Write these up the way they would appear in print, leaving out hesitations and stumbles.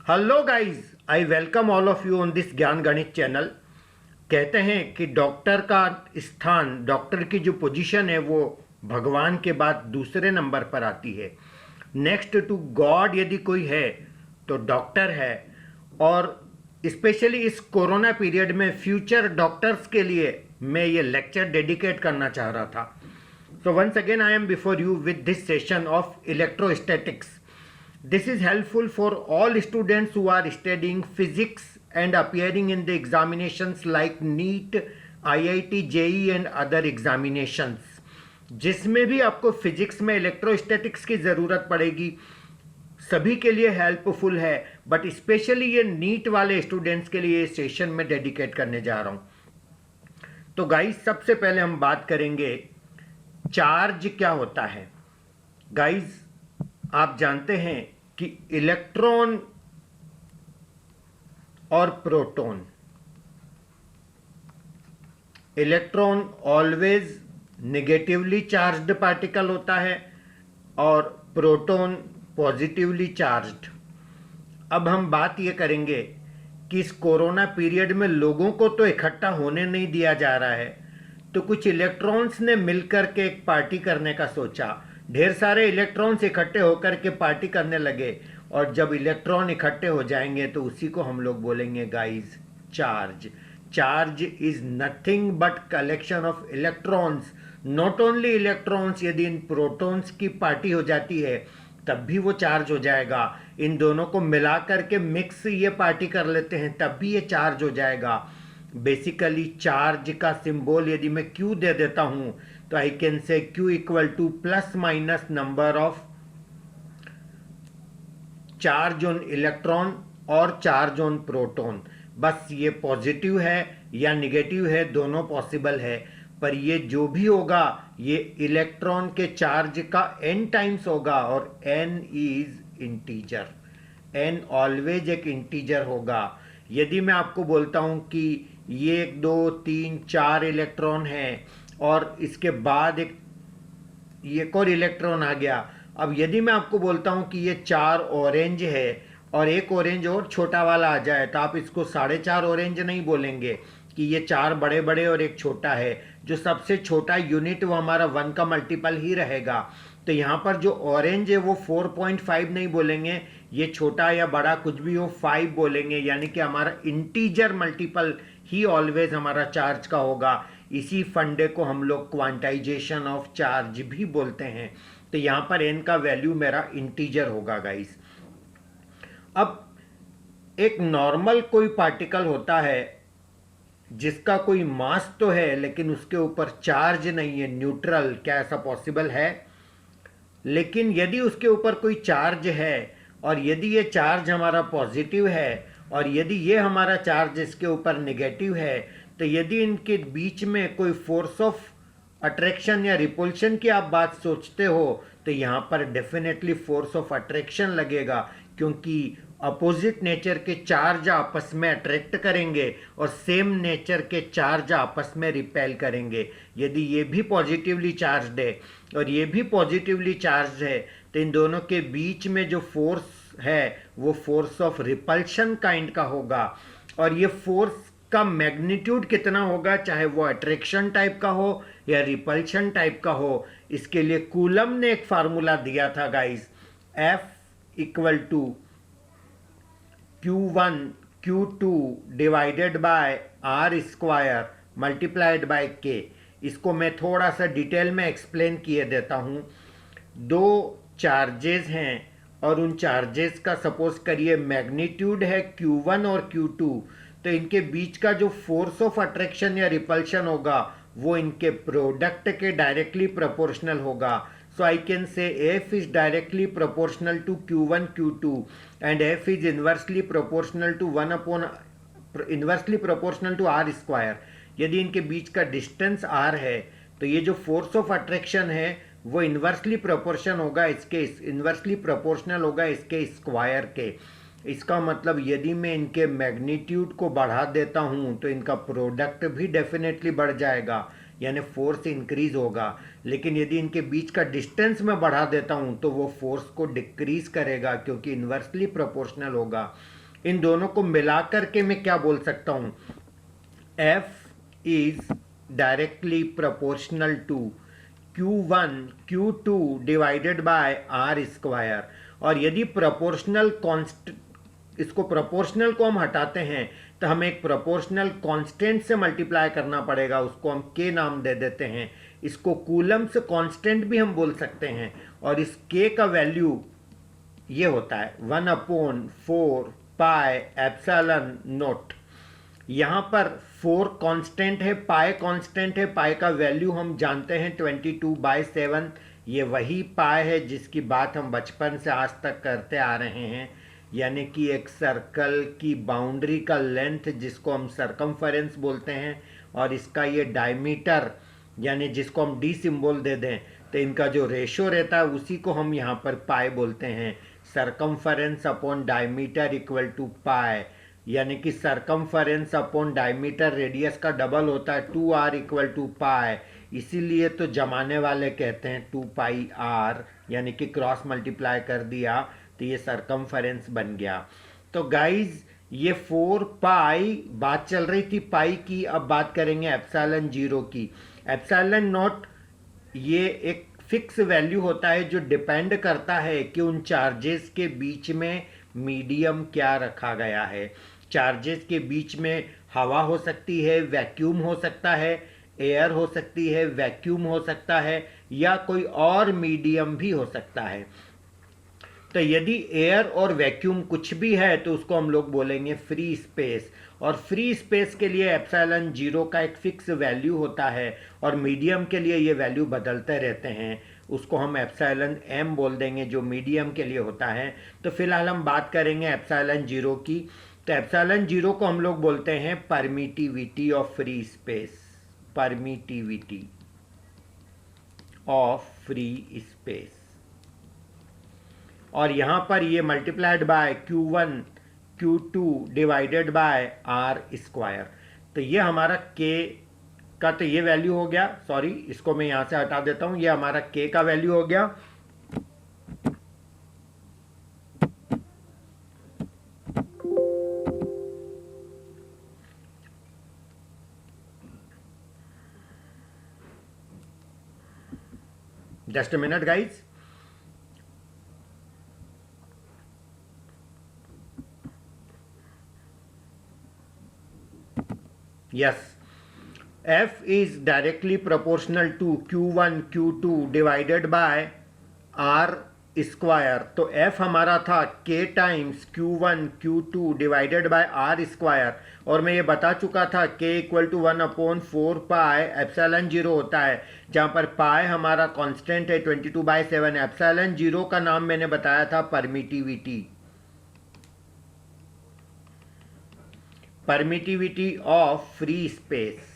Hello guys, I welcome all of you on this ज्ञान गणित channel. कहते हैं कि डॉक्टर का स्थान, डॉक्टर की जो पोजीशन है वो भगवान के बाद दूसरे नंबर पर आती है। नेक्स्ट टू गॉड यदि कोई है तो डॉक्टर है। और स्पेशली इस कोरोना पीरियड में फ्यूचर डॉक्टर्स के लिए मैं ये लेक्चर डेडिकेट करना चाह रहा था। So once again I am before you with this session of electrostatics. This is helpful for all students who are studying physics and appearing in the examinations like NEET, IIT, JEE and other examinations. जिसमें भी आपको physics में electrostatics की ज़रूरत पड़ेगी, सभी के लिए हेल्पफुल है, बट स्पेशली ये नीट वाले स्टूडेंट्स के लिए सेशन में डेडिकेट करने जा रहा हूँ। तो गाइस, सबसे पहले हम बात करेंगे चार्ज क्या होता है। गाइस, आप जानते हैं कि इलेक्ट्रॉन और proton, electron always negatively charged particle होता है और प्रोटॉन पॉजिटिवली चार्ज्ड। अब हम बात ये करेंगे कि इस कोरोना पीरियड में लोगों को तो इकट्ठा होने नहीं दिया जा रहा है, तो कुछ इलेक्ट्रॉन्स ने मिलकर के एक पार्टी करने का सोचा। ढेर सारे इलेक्ट्रॉन्स इकट्ठे होकर के पार्टी करने लगे, और जब इलेक्ट्रॉन इकट्ठे हो जाएंगे तो उसी को हम लोग बोलेंगे guys charge. Charge is nothing but collection of electrons. Not only electrons, यदि इन प्रोटॉन्स की पार्टी हो जाती है तब भी वो चार्ज हो जाएगा। इन दोनों को मिला करके मिक्स ये पार्टी कर लेते हैं तब भी ये चार्ज हो जाएगा। बेसिकली चार्ज का सिंबल यदि मैं Q दे देता हूं तो आई कैन से Q equal two plus minus number of charge on electron और चार्ज ऑन प्रोटॉन। बस ये पॉजिटिव है या निगेटिव है, दोनों पॉसिबल है, पर ये जो भी होगा ये इलेक्ट्रॉन के चार्ज का n टाइम्स होगा, और n is integer. n always एक इंटीजर होगा। यदि मैं आपको बोलता हूं कि ये 1 2 3 4 इलेक्ट्रॉन है और इसके बाद एक और इलेक्ट्रॉन आ गया, अब यदि मैं आपको बोलता हूं कि ये 4 ऑरेंज है और एक ऑरेंज और छोटा वाला आ जाए, तो आप इसको 4.5 ऑरेंज नहीं बोलेंगे कि ये 4 बड़े बड़े और एक छोटा है। जो सबसे छोटा यूनिट वो हमारा 1 का मल्टीपल ही रहेगा। तो यहाँ पर जो ऑरेंज है वो 4.5 नहीं बोलेंगे, ये छोटा या बड़ा कुछ भी हो 5 बोलेंगे, यानी कि हमारा इंटीजर मल्टीपल ही ऑलवेज हमारा चार्ज का होगा। इसी फंडे को हम लोग क्वांटाइजेशन ऑफ चार्ज भी बोलते हैं। तो यहाँ पर n का वैल्यू मेरा इंटीजर होगा गाइस। अब एक नॉर्मल कोई पार्टिकल होता है जिसका कोई मास तो है लेकिन उसके ऊपर चार्ज नहीं है, न्यूट्रल, क्या ऐसा पॉसिबल है? लेकिन यदि उसके ऊपर कोई चार्ज है और यदि ये चार्ज हमारा पॉजिटिव है और यदि ये हमारा चार्ज इसके ऊपर नेगेटिव है, तो यदि इनके बीच में कोई फोर्स ऑफ अट्रैक्शन या रिपल्शन की आप बात सोचते हो तो यहाँ पर डेफिनेटली फोर्स ऑफ अट्रैक्शन लगेगा, क्योंकि अपोजिट नेचर के चार्ज आपस में अट्रैक्ट करेंगे और सेम नेचर के चार्ज आपस में रिपेल करेंगे। यदि ये भी पॉजिटिवली चार्ज्ड है और ये भी पॉजिटिवली चार्ज्ड है तो इन दोनों के बीच में जो फोर्स है वो फोर्स ऑफ रिपल्शन काइंड का होगा। और ये फोर्स का मैग्नीट्यूड कितना होगा, चाहे वो अट्रैक्शन टाइप का हो या रिपल्शन टाइप का हो, इसके लिए कूलम ने एक फार्मूला दिया था guys, F equal to Q1 Q2 divided by R square multiplied by K। इसको मैं थोड़ा सा डिटेल में एक्सप्लेन किए देता हूँ। दो चार्जेस हैं और उन चार्जेस का सपोज करिए मैग्नीट्यूड है Q1 और Q2, तो इनके बीच का जो फोर्स ऑफ अट्रैक्शन या रिपल्शन होगा वो इनके प्रोडक्ट के डायरेक्टली प्रोपोर्शनल होगा। So I can say F is directly proportional to Q1 Q2 and F is inversely proportional to R square। यदि इनके बीच का डिस्टेंस R है तो ये जो फोर्स ऑफ अट्रैक्शन है वो इन्वर्सली प्रोपोर्शनल होगा इसके स्क्वायर के। इसका मतलब यदि मैं इनके मैग्नीट्यूड को बढ़ा देता हूँ तो इनका प्रोडक्ट भी डेफिनेटली बढ़ जाएगा। यानी फोर्स इंक्रीज होगा। लेकिन यदि इनके बीच का डिस्टेंस मैं बढ़ा देता हूँ तो वो फोर्स को डिक्रीज करेगा, क्योंकि इन्वर्सली प्रोपोर्शनल होगा। इन दोनों को मिला करके मैं क्या बोल सकता हूँ, F is directly proportional to Q1 Q2 divided by R square. और यदि प्रोपोर्शनल कांस्टेंट, इसको प्रोपोर्शनल को हम हटाते हैं तो हमें एक प्रोपोर्शनल कांस्टेंट से मल्टीप्लाई करना पड़ेगा, उसको हम K नाम दे देते हैं। इसको कूलम्स कांस्टेंट भी हम बोल सकते हैं। और इस K का वैल्यू ये होता है 1/4 पाई एप्सिलॉन नॉट। यहाँ पर 4 कांस्टेंट है, पाई कांस्टेंट है। पाई का वैल्यू हम जानते हैं 22/7। ये वही पाई है जिसकी बात हम बचपन से आज तक करते आ रहे हैं, यानी कि एक सर्कल की बाउंड्री का लेंथ जिसको हम सरकमफेरेंस बोलते हैं, और इसका ये डायमीटर यानी जिसको हम डी सिंबल दे दें तो इनका जो रेशो रहता है उसी को हम यहाँ पर पाई बोलते हैं। Circumference upon diameter equal to pi, यानी कि सरकमफेरेंस अपॉन डायमीटर रेडियस का डबल होता है 2r इक्वल टू पाई। इसीलिए तो जमाने वाले कहते हैं 2πr, यानी कि क्रॉस मल्टीप्लाई कर दिया तो ये सरकमफेरेंस बन गया। तो गाइज ये 4 पाई बात चल रही थी पाई की, अब बात करेंगे एप्सिलॉन जीरो की। एप्सिलॉन नॉट ये एक फिक्स वैल्यू होता है जो डिपेंड करता है कि उन चार्जेस के बीच में मीडियम क्या रखा गया है। चार्जेस के बीच में हवा हो सकती है, वैक्यूम हो सकता है, एयर हो सकती है, वैक्यूम हो सकता है, या कोई और मीडियम भी हो सकता है। तो यदि एयर और वैक्यूम कुछ भी है तो उसको हम लोग बोलेंगे फ्री स्पेस। और फ्री स्पेस के लिए एप्सिलॉन जीरो का एक फिक्स वैल्यू होता है, और मीडियम के लिए ये वैल्यू बदलते रहते हैं। उसको हम एप्सिलॉन एम बोल देंगे जो मीडियम के लिए होता है। तो फिलहाल हम बात करेंगे एप्सिलॉन जीरो की। तो एप्सिलॉन जीरो को हम लोग बोलते हैं permittivity of free space, permittivity of free space. और यहां पर ये multiplied by Q1 Q2 divided by R square. तो ये हमारा K का तो ये वैल्यू हो गया, सॉरी इसको मैं यहां से हटा देता हूं, ये हमारा K का वैल्यू हो गया। Just a minute guys. Yes, F is directly proportional to Q1 Q2 divided by R square. तो F हमारा था K times Q1 Q2 divided by R square, और मैं ये बता चुका था K equal to 1/4 pi epsilon zero होता है, जहाँ पर पाई हमारा कांस्टेंट है 22/7। एप्सिलॉन जीरो का नाम मैंने बताया था permittivity, permittivity of free space.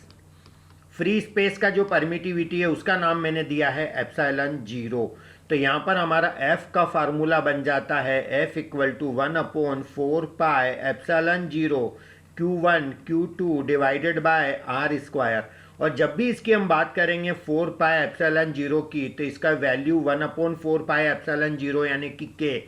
Free space का जो परमिटिविटी है उसका नाम मैंने दिया है एप्सिलॉन जीरो। तो यहाँ पर हमारा F का फार्मूला बन जाता है F equal to 1/4 pi epsilon zero Q1 Q2 divided by R square. और जब भी इसकी हम बात करेंगे 4 पाई एप्सिलॉन जीरो की, तो इसका वैल्यू 1/4 पाई एप्सिलॉन जीरो यानी कि K,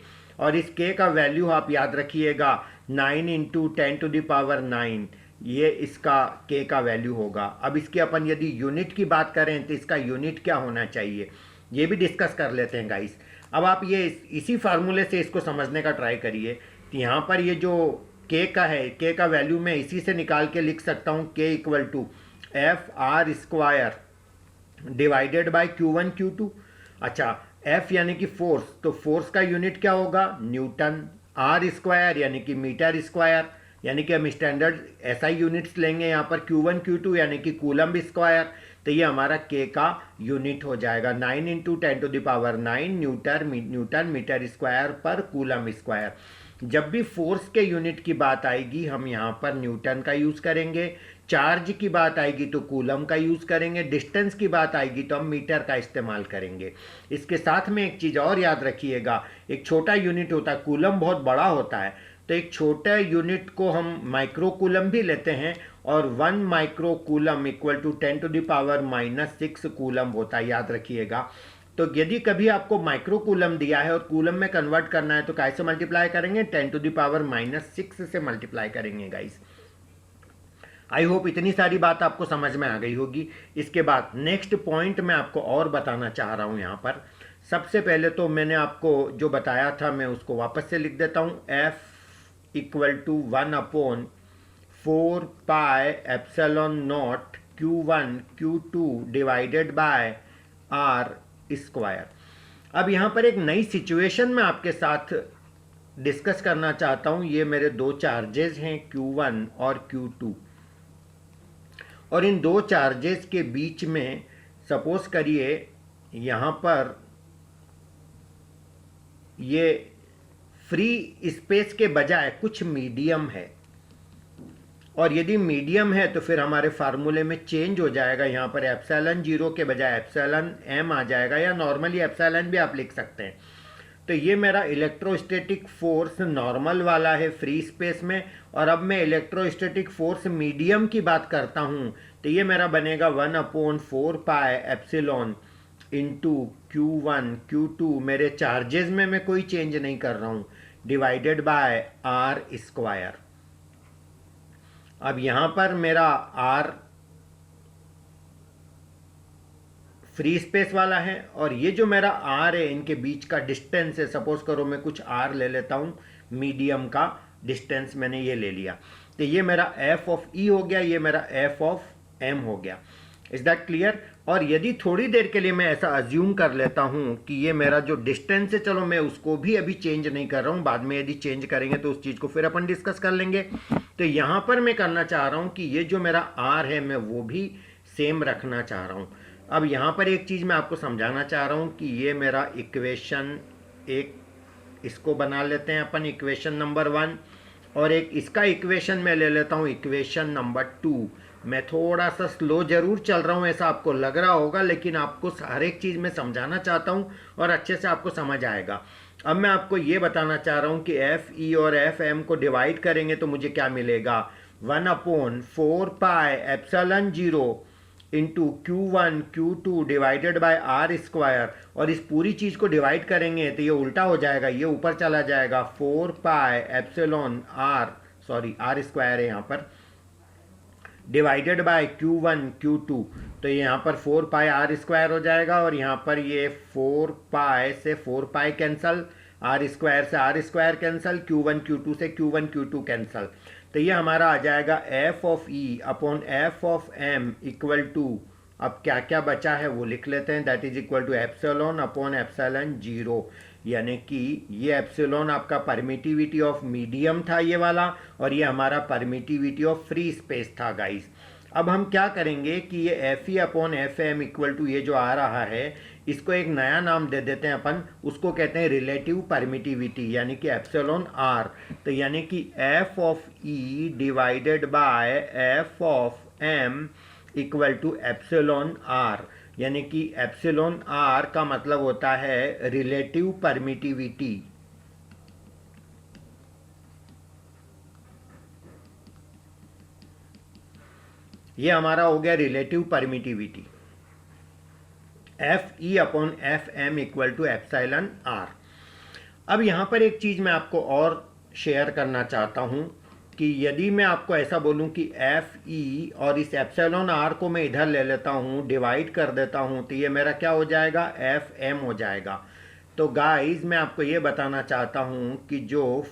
और इस K का वैल्यू आप याद रखिएगा 9 × 10⁹ ये इसका K का वैल्यू होगा। अब इसकी अपन यदि यूनिट की बात करें तो इसका यूनिट क्या होना चाहिए ये भी डिस्कस कर लेते हैं गाइस। अब आप ये इसी फार्मूले से इसको समझने का ट्राई करिए। तो यहाँ पर ये जो K का है, K का वैल्यू मैं इसी से निकाल के लिख सकता हूँ K equal to FR square divided by Q1 Q2। अच्छा, F यानी कि फोर्स, तो फोर्स का यूनिट क्या होगा न्यूटन, R स्क्वायर यानी कि मीटर स्क्वायर, यानी कि हम स्टैंडर्ड SI यूनिट्स लेंगे यहाँ पर Q1 Q2 यानी कि कूलम्ब स्क्वायर। तो ये हमारा K का यूनिट हो जाएगा 9 × 10⁹ न्यूटन मीटर स्क्वायर पर कूलम्ब स्क्वायर। जब भी फोर्स के यूनिट की बात आएगी हम यहाँ पर न्यूटन का यूज़ करेंगे, चार्ज की बात आएगी तो कूलम का यूज़ करेंगे, डिस्टेंस की बात आएगी तो हम मीटर का इस्तेमाल करेंगे। इसके साथ में एक चीज़ और याद रखिएगा, एक छोटा यूनिट होता है, कूलम बहुत बड़ा होता है, तो एक छोटा यूनिट को हम माइक्रोकूलम भी लेते हैं, और 1 माइक्रोकूलम इक्वल टू 10⁻⁻⁶ कूलम होता है, याद रखिएगा। तो यदि कभी आपको माइक्रोकूलम दिया है और कूलम में कन्वर्ट करना है तो कैसे मल्टीप्लाई करेंगे? 10⁻⁻6 से मल्टीप्लाई करेंगे गाइस। आई होप इतनी सारी बात आपको समझ में आ गई होगी। इसके बाद नेक्स्ट पॉइंट मैं आपको और बताना चाह रहा हूं यहाँ पर। सबसे पहले तो मैंने आपको जो बताया था मैं उसको वापस से लिख देता हूँ। F equal to 1/4 pi epsilon naught Q1 Q2 divided by R square. अब यहाँ पर एक नई सिचुएशन में आपके साथ डिस्कस करना चाहता हूँ। ये मेरे दो चार्जेस हैं Q1 और Q2, और इन दो चार्जेस के बीच में सपोज करिए यहाँ पर ये फ्री स्पेस के बजाय कुछ मीडियम है, और यदि मीडियम है तो फिर हमारे फार्मूले में चेंज हो जाएगा। यहाँ पर एप्सिलॉन 0 के बजाय एप्सिलॉन m आ जाएगा, या नॉर्मली एप्सिलॉन भी आप लिख सकते हैं। तो ये मेरा इलेक्ट्रोस्टैटिक फोर्स नॉर्मल वाला है फ्री स्पेस में, और अब मैं इलेक्ट्रोस्टैटिक फोर्स मीडियम की बात करता हूँ तो ये मेरा बनेगा 1/4 pi epsilon into Q1 Q2, मेरे चार्जेस में मैं कोई चेंज नहीं कर रहा हूँ, डिवाइडेड बाय R स्क्वायर। अब यहाँ पर मेरा R फ्री स्पेस वाला है, और ये जो मेरा R है इनके बीच का डिस्टेंस है। सपोज करो मैं कुछ R ले लेता हूँ, मीडियम का डिस्टेंस मैंने ये ले लिया, तो ये मेरा F ऑफ E हो गया, ये मेरा F ऑफ M हो गया। Is that clear? और यदि थोड़ी देर के लिए मैं ऐसा अज्यूम कर लेता हूँ कि ये मेरा जो डिस्टेंस है, चलो मैं उसको भी अभी चेंज नहीं कर रहा हूँ, बाद में यदि चेंज करेंगे तो उस चीज़ को फिर अपन डिस्कस कर लेंगे। तो यहाँ पर मैं करना चाह रहा हूँ कि ये जो मेरा R है मैं वो भी सेम रखना चाह रहा हूँ। अब यहाँ पर एक चीज़ मैं आपको समझाना चाह रहा हूँ कि ये मेरा इक्वेशन एक, इसको बना लेते हैं अपन इक्वेशन नंबर 1, और एक इसका इक्वेशन मैं ले लेता हूँ इक्वेशन नंबर 2। मैं थोड़ा सा स्लो जरूर चल रहा हूँ, ऐसा आपको लग रहा होगा, लेकिन आपको हर एक चीज़ मैं समझाना चाहता हूँ और अच्छे से आपको समझ आएगा। अब मैं आपको ये बताना चाह रहा हूँ कि FE और FM को डिवाइड करेंगे तो मुझे क्या मिलेगा? 1/4 pi epsilon 0 into Q1 Q2 divided by R square, और इस पूरी चीज़ को डिवाइड करेंगे तो ये उल्टा हो जाएगा, ये ऊपर चला जाएगा 4 पाई एप्सिलॉन R स्क्वायर है यहाँ पर, डिवाइडेड बाय Q1 Q2। तो यहाँ पर 4 पाई R स्क्वायर हो जाएगा, और यहाँ पर ये 4 पाई से 4 पाई कैंसल, R स्क्वायर से R square cancel, Q1 Q2 से Q1 Q2 कैंसल। तो ये हमारा आ जाएगा F of E upon F of M equal to, अब क्या क्या बचा है वो लिख लेते हैं, that is equal to epsilon upon epsilon 0, यानी कि ये एप्सिलॉन आपका परमिटिविटी ऑफ मीडियम था ये वाला, और ये हमारा परमिटिविटी ऑफ फ्री स्पेस था गाइस। अब हम क्या करेंगे कि ये FE upon FM equal to ये जो आ रहा है इसको एक नया नाम दे देते हैं अपन, उसको कहते हैं रिलेटिव परमिटिविटी, यानी कि एप्सिलॉन R। तो यानी कि F of E divided by F of M equal to epsilon R, यानी कि एप्सिलॉन R का मतलब होता है रिलेटिव परमिटिविटी। ये हमारा हो गया relative permittivity, FE upon FM equal to epsilon R। अब यहाँ पर एक चीज़ मैं आपको और शेयर करना चाहता हूँ कि यदि मैं आपको ऐसा बोलूँ कि FE और इस एप्सिलॉन R को मैं इधर ले लेता हूँ, डिवाइड कर देता हूँ, तो ये मेरा क्या हो जाएगा? FM हो जाएगा। तो गाइस मैं आपको ये बताना चाहता हूँ कि जो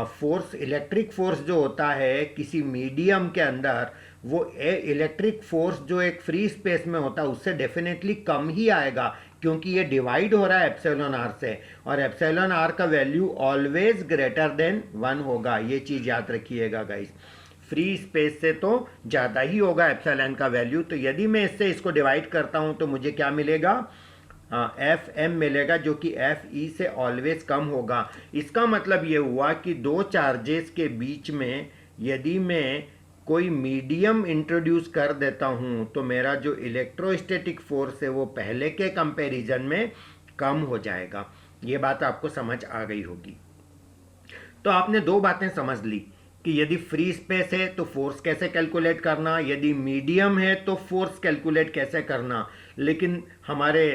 फोर्स इलेक्ट्रिक फोर्स जो होता है किसी मीडियम के अंदर, वो इलेक्ट्रिक फोर्स जो एक फ्री स्पेस में होता है उससे डेफिनेटली कम ही आएगा, क्योंकि ये डिवाइड हो रहा है एप्सिलॉन R से, और एप्सिलॉन R का वैल्यू ऑलवेज ग्रेटर देन 1 होगा। ये चीज़ याद रखिएगा गाइस, फ्री स्पेस से तो ज़्यादा ही होगा एप्सिलॉन का वैल्यू। तो यदि मैं इससे इसको डिवाइड करता हूँ तो मुझे क्या मिलेगा? FM मिलेगा, जो कि FE से ऑलवेज कम होगा। इसका मतलब ये हुआ कि दो चार्जेस के बीच में यदि मैं कोई मीडियम इंट्रोड्यूस कर देता हूँ तो मेरा जो इलेक्ट्रोस्टैटिक फोर्स है वो पहले के कंपैरिजन में कम हो जाएगा। ये बात आपको समझ आ गई होगी। तो आपने दो बातें समझ ली कि यदि फ्री स्पेस है तो फोर्स कैसे कैलकुलेट करना, यदि मीडियम है तो फोर्स कैलकुलेट कैसे करना। लेकिन हमारे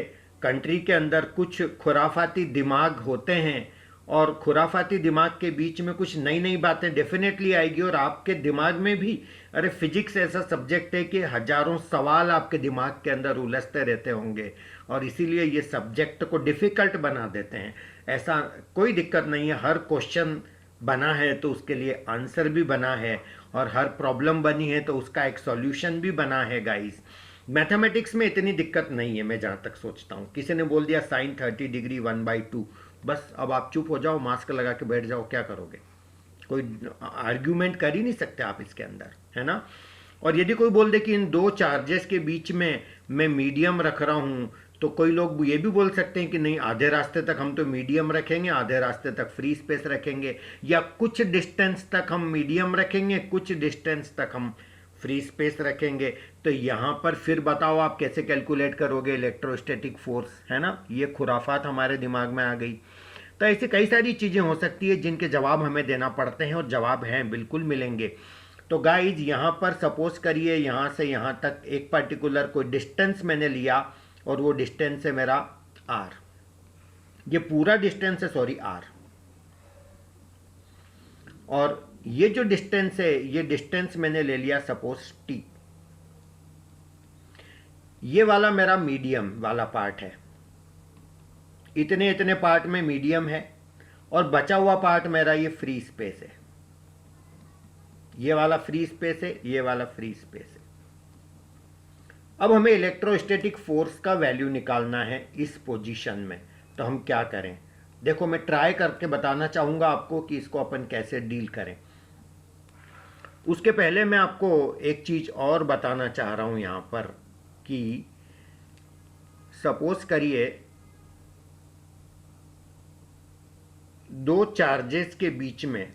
कंट्री के अंदर कुछ खुराफाती दिमाग होते हैं और खुराफाती दिमाग के बीच में कुछ नई नई बातें डेफिनेटली आएगी और आपके दिमाग में भी, अरे फिजिक्स ऐसा सब्जेक्ट है कि हजारों सवाल आपके दिमाग के अंदर उलझते रहते होंगे और इसीलिए ये सब्जेक्ट को डिफ़िकल्ट बना देते हैं। ऐसा कोई दिक्कत नहीं है, हर क्वेश्चन बना है तो उसके लिए आंसर भी बना है और हर प्रॉब्लम बनी है तो उसका एक सॉल्यूशन भी बना है गाइस। मैथमेटिक्स में इतनी दिक्कत नहीं है, मैं जहाँ तक सोचता हूँ। किसी ने बोल दिया साइन 30 डिग्री 1/2, बस अब आप चुप हो जाओ, मास्क लगा के बैठ जाओ, क्या करोगे? कोई आर्ग्यूमेंट कर ही नहीं सकते आप इसके अंदर, है ना। और यदि कोई बोल दे कि इन दो चार्जेस के बीच में मैं मीडियम रख रहा हूँ, तो कोई लोग ये भी बोल सकते हैं कि नहीं, आधे रास्ते तक हम तो मीडियम रखेंगे, आधे रास्ते तक फ्री स्पेस रखेंगे, या कुछ डिस्टेंस तक हम मीडियम रखेंगे, कुछ डिस्टेंस तक हम फ्री स्पेस रखेंगे। तो यहाँ पर फिर बताओ आप कैसे कैलकुलेट करोगे इलेक्ट्रोस्टैटिक फोर्स, है ना। ये खुराफात हमारे दिमाग में आ गई। तो ऐसी कई सारी चीज़ें हो सकती है जिनके जवाब हमें देना पड़ते हैं और जवाब हैं, बिल्कुल मिलेंगे। तो गाइज यहाँ पर सपोज करिए यहाँ से यहाँ तक एक पर्टिकुलर कोई डिस्टेंस मैंने लिया और वो डिस्टेंस है मेरा r, ये पूरा डिस्टेंस है, सॉरी r, और ये जो डिस्टेंस है ये डिस्टेंस मैंने ले लिया सपोज t। ये वाला मेरा मीडियम वाला पार्ट है, इतने इतने पार्ट में मीडियम है और बचा हुआ पार्ट मेरा ये फ्री स्पेस है, ये वाला फ्री स्पेस है, ये वाला फ्री स्पेस है। अब हमें इलेक्ट्रोस्टैटिक फोर्स का वैल्यू निकालना है इस पोजीशन में, तो हम क्या करें? देखो मैं ट्राई करके बताना चाहूँगा आपको कि इसको अपन कैसे डील करें। उसके पहले मैं आपको एक चीज़ और बताना चाह रहा हूँ यहाँ पर कि सपोज करिए दो चार्जेस के बीच में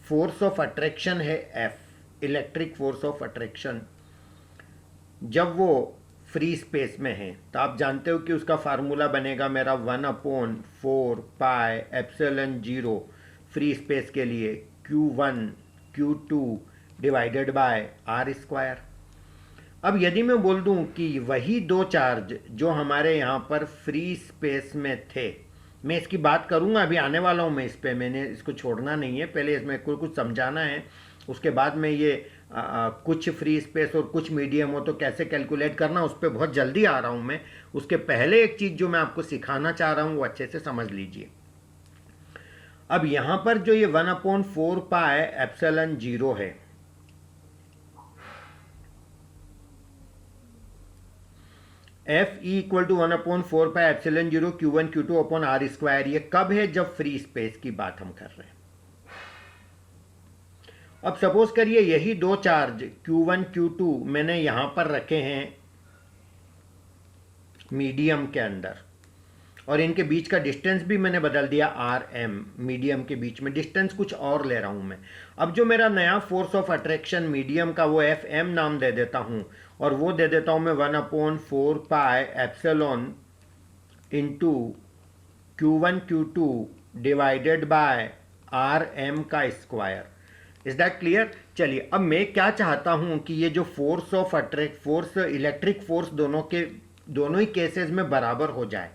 फोर्स ऑफ अट्रैक्शन है F, electric force of attraction. जब वो फ्री स्पेस में है तो आप जानते हो कि उसका फार्मूला बनेगा मेरा 1/4 पाई एप्सिलॉन 0 फ्री स्पेस के लिए Q1 Q2 divided by R square. अब यदि मैं बोल दूं कि वही दो चार्ज जो हमारे यहाँ पर फ्री स्पेस में थे, मैं इसकी बात करूंगा, अभी आने वाला हूँ मैं इस पे, मैंने इसको छोड़ना नहीं है, पहले इसमें कुछ समझाना है, उसके बाद में ये कुछ फ्री स्पेस और कुछ मीडियम हो तो कैसे कैलकुलेट करना, उस पर बहुत जल्दी आ रहा हूँ मैं। उसके पहले एक चीज़ जो मैं आपको सिखाना चाह रहा हूँ वो अच्छे से समझ लीजिए। अब यहाँ पर जो ये 1/4 पाई एप्सिलॉन 0 है, F equal to 1/4 pi epsilon 0 Q1 Q2 upon R square, ये कब है? जब फ्री स्पेस की बात हम कर रहे हैं। अब सपोज करिए यही दो चार्ज Q1 Q2 मैंने यहां पर रखे हैं मीडियम के अंदर और इनके बीच का डिस्टेंस भी मैंने बदल दिया RM, मीडियम के बीच में डिस्टेंस कुछ और ले रहा हूं मैं। अब जो मेरा नया फोर्स ऑफ अट्रैक्शन मीडियम का वो FM नाम दे देता हूं और वो दे देता हूं मैं 1/4 pi epsilon into Q1 Q2 divided by RM का स्क्वायर। Is that clear? चलिए अब मैं क्या चाहता हूं कि ये जो force of attract force, electric force दोनों ही केसेस में बराबर हो जाए।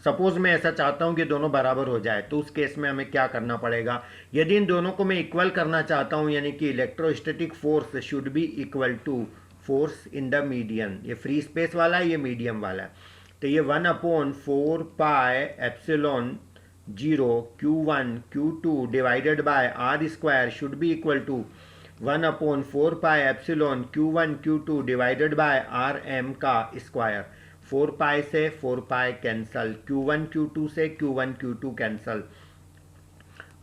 सपोज मैं ऐसा चाहता हूं कि दोनों बराबर हो जाए, तो उस केस में हमें क्या करना पड़ेगा? यदि इन दोनों को मैं इक्वल करना चाहता हूं, यानी कि electrostatic force should be equal to force in the medium, ये फ्री स्पेस वाला है, ये मीडियम वाला है, तो ये 1/4 pi epsilon 0 Q1 Q2 divided by R square should be equal to 1/4 pi epsilon Q1 Q2 divided by RM का square. 4 pi से 4 पाई कैंसल, Q1 Q2 से Q1 Q2 कैंसल।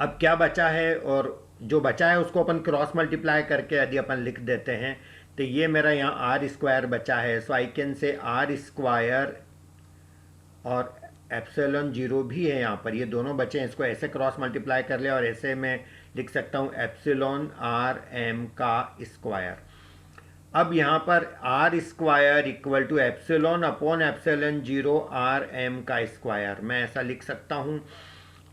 अब क्या बचा है? और जो बचा है उसको अपन क्रॉस मल्टीप्लाई करके यदि अपन लिख देते हैं तो ये मेरा यहाँ R स्क्वायर बचा है, so I can say R square, और एप्सिलॉन 0 भी है यहाँ पर, ये दोनों बचे हैं, इसको ऐसे क्रॉस मल्टीप्लाई कर लिया और ऐसे मैं लिख सकता हूँ एप्सिलॉन RM का स्क्वायर। अब यहाँ पर R square equal to epsilon upon epsilon 0 RM का स्क्वायर, मैं ऐसा लिख सकता हूँ।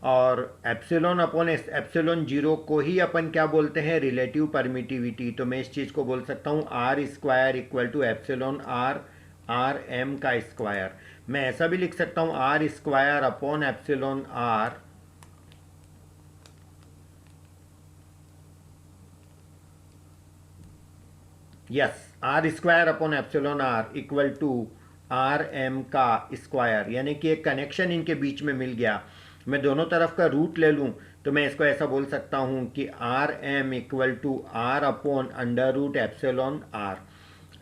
और एप्सिलॉन अपॉन एप्सिलॉन जीरो को ही अपन क्या बोलते हैं, रिलेटिव परमिटिविटी। तो मैं इस चीज़ को बोल सकता हूँ R square equal to epsilon R R M का स्क्वायर। मैं ऐसा भी लिख सकता हूँ R square upon epsilon R yes, R square upon epsilon R equal to R M का स्क्वायर, यानी कि एक कनेक्शन इनके बीच में मिल गया। मैं दोनों तरफ का रूट ले लूँ तो मैं इसको ऐसा बोल सकता हूँ कि R M equal to R upon under root epsilon R,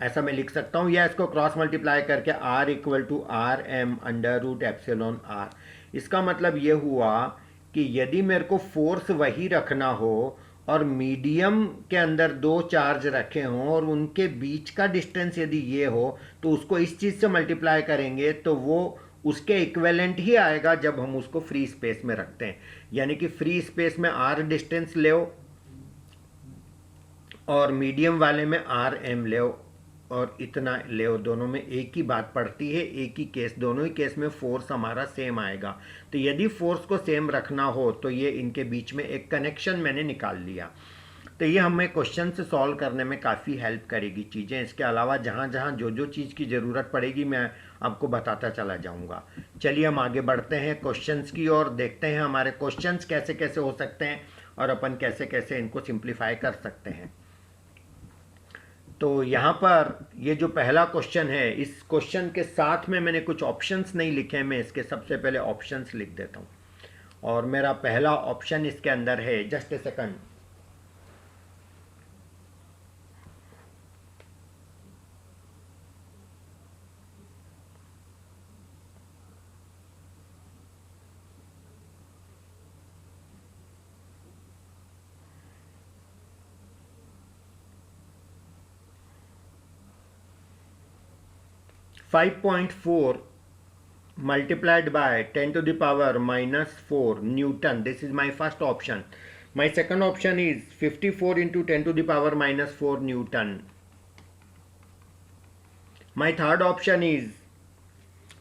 ऐसा मैं लिख सकता हूँ। या इसको क्रॉस मल्टीप्लाई करके R equal to R M under root epsilon R. इसका मतलब ये हुआ कि यदि मेरे को फोर्स वही रखना हो और मीडियम के अंदर दो चार्ज रखे हों और उनके बीच का डिस्टेंस यदि ये हो तो उसको इस चीज़ से मल्टीप्लाई करेंगे तो वो उसके इक्विवेलेंट ही आएगा जब हम उसको फ्री स्पेस में रखते हैं। यानी कि फ्री स्पेस में आर डिस्टेंस ले और मीडियम वाले में आर एम ले और इतना ले, दोनों में एक ही बात पड़ती है, एक ही केस, दोनों ही केस में फोर्स हमारा सेम आएगा। तो यदि फोर्स को सेम रखना हो तो ये इनके बीच में एक कनेक्शन मैंने निकाल लिया। तो ये हमें क्वेश्चन से सॉल्व करने में काफ़ी हेल्प करेगी चीज़ें। इसके अलावा जहाँ जहाँ जो जो चीज़ की ज़रूरत पड़ेगी मैं आपको बताता चला जाऊँगा। चलिए हम आगे बढ़ते हैं क्वेश्चंस की ओर, देखते हैं हमारे क्वेश्चंस कैसे कैसे हो सकते हैं और अपन कैसे कैसे इनको सिंप्लीफाई कर सकते हैं। तो यहाँ पर ये जो पहला क्वेश्चन है, इस क्वेश्चन के साथ में मैंने कुछ ऑप्शंस नहीं लिखे, मैं इसके सबसे पहले ऑप्शंस लिख देता हूँ। और मेरा पहला ऑप्शन इसके अंदर है, just a second, 5.4 multiplied by 10 to the power minus 4 Newton. This is my first option. My second option is 54 into 10 to the power minus 4 Newton. My third option is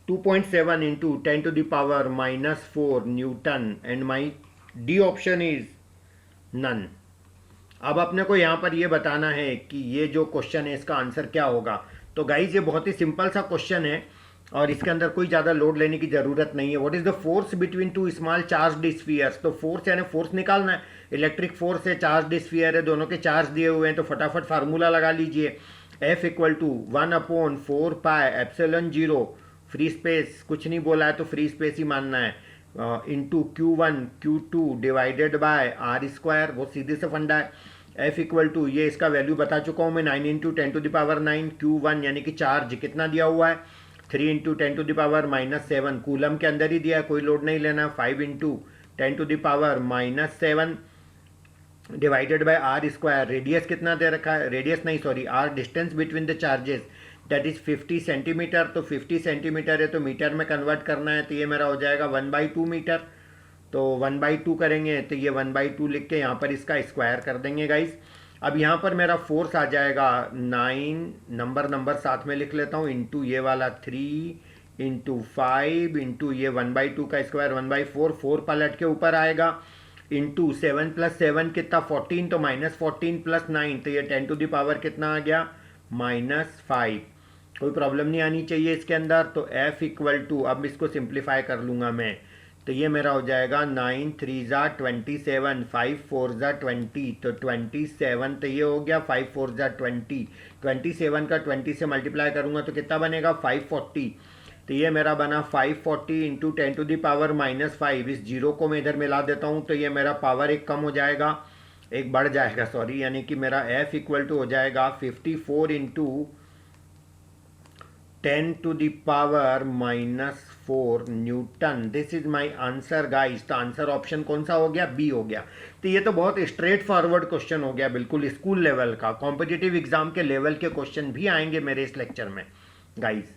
2.7 into 10 to the power minus 4 Newton. And my D option is none. अब अपने को यहाँ पर ये बताना है कि ये जो क्वेश्चन है इसका आंसर क्या होगा। तो गाइज ये बहुत ही सिंपल सा क्वेश्चन है और इसके अंदर कोई ज़्यादा लोड लेने की ज़रूरत नहीं है। What is the force between two small charged spheres. तो फोर्स यानी फोर्स निकालना है, इलेक्ट्रिक फोर्स है, चार्ज्ड स्फीयर है, दोनों के चार्ज दिए हुए हैं। तो फटाफट फार्मूला लगा लीजिए, F equal to 1/4 pi epsilon zero, free space कुछ नहीं बोला है तो फ्री स्पेस ही मानना है, into Q1 Q2 divided by R square, वो सीधे से फंडा है। F इक्वल टू, ये इसका वैल्यू बता चुका हूँ मैं, 9 into 10 to the power 9, Q1 यानी कि चार्ज कितना दिया हुआ है 3 into 10 to the power minus 7, coulomb के अंदर ही दिया है, कोई लोड नहीं लेना। 5 into 10 to the power minus 7 divided by R square, radius कितना दे रखा है, रेडियस नहीं sorry R, distance between the charges that is 50 centimetre. तो 50 सेंटीमीटर है तो मीटर में कन्वर्ट करना है, तो ये मेरा हो जाएगा 1/2 मीटर। तो 1/2 करेंगे तो ये 1/2 लिख के यहाँ पर इसका स्क्वायर कर देंगे गाइस। अब यहाँ पर मेरा फोर्स आ जाएगा 9, नंबर साथ में लिख लेता हूँ, इंटू ये वाला 3 इंटू 5 इंटू ये 1/2 का स्क्वायर 1/4, 4 पलट के ऊपर आएगा, इंटू 7 + 7 कितना 14, तो -14 + 9, तो ये 10 टू द पावर कितना आ गया -5। कोई प्रॉब्लम नहीं आनी चाहिए इसके अंदर। तो F इक्वल टू, अब इसको सिंप्लीफाई कर लूँगा मैं, तो ये मेरा हो जाएगा 9 3 ज़ा 27, 5 4 ज़ा 20, तो 27, तो ये हो गया 5 4 ज़ा 20, 27 का 20 से मल्टीप्लाई करूँगा तो कितना बनेगा 540। तो ये मेरा बना 540 इंटू 10 टू द पावर -5, इस जीरो को मैं इधर मिला देता हूँ तो ये मेरा पावर एक कम हो जाएगा, एक बढ़ जाएगा सॉरी, यानी कि मेरा F इक्वल टू हो जाएगा 54 into 10 to the power -4 newton. This is my answer guys. तो आंसर ऑप्शन कौन सा हो गया, बी हो गया। तो ये तो बहुत स्ट्रेट फॉरवर्ड क्वेश्चन हो गया, बिल्कुल स्कूल लेवल का, कॉम्पिटिटिव एग्जाम के लेवल के क्वेश्चन भी आएंगे मेरे इस लेक्चर में गाइस।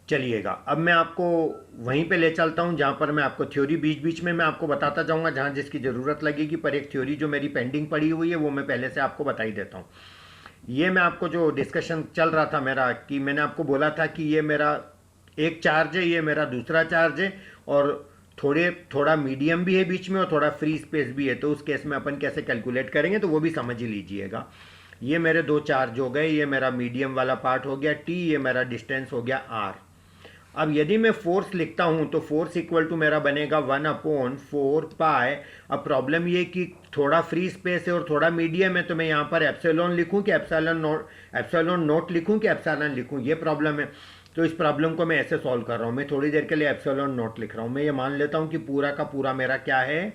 चलिएगा अब मैं आपको वहीं पे ले चलता हूँ जहाँ पर मैं आपको थ्योरी बीच बीच में मैं आपको बताता जाऊँगा जहाँ जिसकी ज़रूरत लगेगी, पर एक थ्योरी जो मेरी पेंडिंग पड़ी हुई है वो मैं पहले से आपको बता ही देता हूँ। ये मैं आपको जो डिस्कशन चल रहा था मेरा, कि मैंने आपको बोला था कि ये मेरा एक चार्ज है, ये मेरा दूसरा चार्ज है, और थोड़ा मीडियम भी है बीच में और थोड़ा फ्री स्पेस भी है, तो उस केस में अपन कैसे कैलकुलेट करेंगे तो वो भी समझ ही लीजिएगा। ये मेरे दो चार्ज हो गए, ये मेरा मीडियम वाला पार्ट हो गया टी, ये मेरा डिस्टेंस हो गया आर। अब यदि मैं फोर्स लिखता हूं तो फोर्स इक्वल टू मेरा बनेगा 1/4 पाई। अब प्रॉब्लम ये कि थोड़ा फ्री स्पेस है और थोड़ा मीडियम है, तो मैं यहाँ पर एप्सिलॉन लिखूं कि एप्सिलॉन नोट लिखूं कि एप्सिलॉन लिखूं, ये प्रॉब्लम है। तो इस प्रॉब्लम को मैं ऐसे सॉल्व कर रहा हूं, मैं थोड़ी देर के लिए एप्सिलॉन नोट लिख रहा हूं। मैं ये मान लेता हूं कि पूरा का पूरा मेरा क्या है,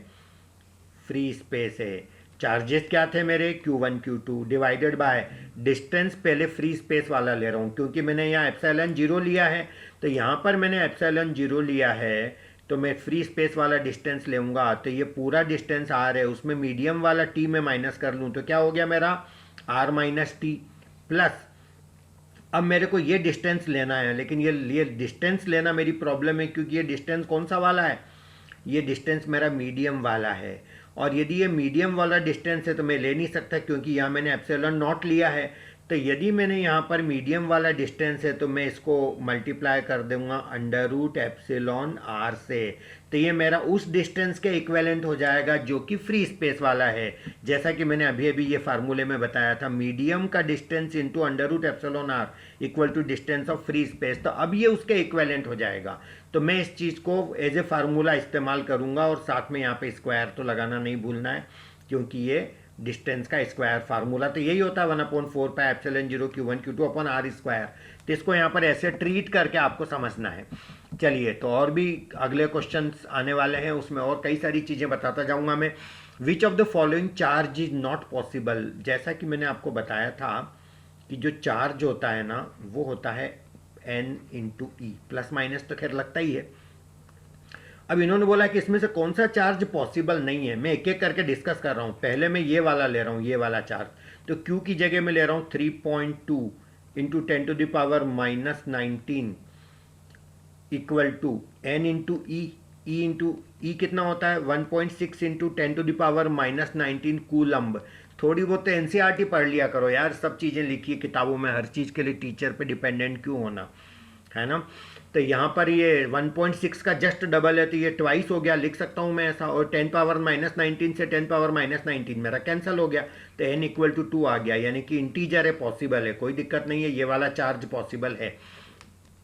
फ्री स्पेस है। चार्जेस क्या थे मेरे, Q1 Q2 divided by distance, पहले फ्री स्पेस वाला ले रहा हूँ क्योंकि मैंने यहाँ एप्सिलॉन 0 लिया है, तो यहाँ पर मैंने एप्सिलॉन 0 लिया है, तो मैं फ्री स्पेस वाला डिस्टेंस लेऊंगा। तो ये पूरा डिस्टेंस आर है, उसमें मीडियम वाला टी में माइनस कर लूँ तो क्या हो गया मेरा आर माइनस टी प्लस। अब मेरे को ये डिस्टेंस लेना है, लेकिन ये डिस्टेंस लेना मेरी प्रॉब्लम है क्योंकि ये डिस्टेंस कौन सा वाला है, ये डिस्टेंस मेरा मीडियम वाला है। और यदि ये मीडियम वाला डिस्टेंस है तो मैं ले नहीं सकता क्योंकि यहाँ मैंने एप्सिलॉन नॉट लिया है। तो यदि मैंने यहाँ पर मीडियम वाला डिस्टेंस है तो मैं इसको मल्टीप्लाई कर दूंगा अंडर रूट एप्सिलॉन आर से, तो ये मेरा उस डिस्टेंस के इक्विवेलेंट हो जाएगा जो कि फ्री स्पेस वाला है। जैसा कि मैंने अभी अभी ये फार्मूले में बताया था, मीडियम का distance into under root epsilon R equal to distance of free space, तो अब ये उसके इक्विवेलेंट हो जाएगा। तो मैं इस चीज़ को एज ए फार्मूला इस्तेमाल करूंगा और साथ में यहाँ पे स्क्वायर तो लगाना नहीं भूलना है क्योंकि ये डिस्टेंस का स्क्वायर फार्मूला तो यही होता है 1/4 pi epsilon 0 Q1 Q2 upon R square. तो इसको यहाँ पर ऐसे ट्रीट करके आपको समझना है। चलिए, तो और भी अगले क्वेश्चन आने वाले हैं, उसमें और कई सारी चीज़ें बताता जाऊँगा मैं। Which of the following charge is not possible, जैसा कि मैंने आपको बताया था कि जो चार्ज होता है ना वो होता है N इंटू ई, प्लस माइनस तो खैर लगता ही है। अब इन्होंने बोला कि इसमें से कौन सा चार्ज पॉसिबल नहीं है, मैं एक एक करके डिस्कस कर रहा हूँ। पहले मैं ये वाला ले रहा हूँ, ये वाला चार्ज, तो Q की जगह मैं ले रहा हूँ 3.2 into 10⁻⁻19 equal to N into e, e into e कितना होता है 1.6 इंटू 10⁻⁻19 कूलम्ब। थोड़ी बहुत तो एनसीईआरटी पढ़ लिया करो यार, सब चीज़ें लिखी है किताबों में, हर चीज़ के लिए टीचर पे डिपेंडेंट क्यों होना, है ना। तो यहाँ पर ये 1.6 का जस्ट डबल है तो ये ट्वाइस हो गया, लिख सकता हूँ मैं ऐसा। और 10⁻⁻19 से 10⁻⁻19 मेरा कैंसिल हो गया, तो n इक्वल टू 2 आ गया, यानी कि इंटीजर है, पॉसिबल है, कोई दिक्कत नहीं है, ये वाला चार्ज पॉसिबल है।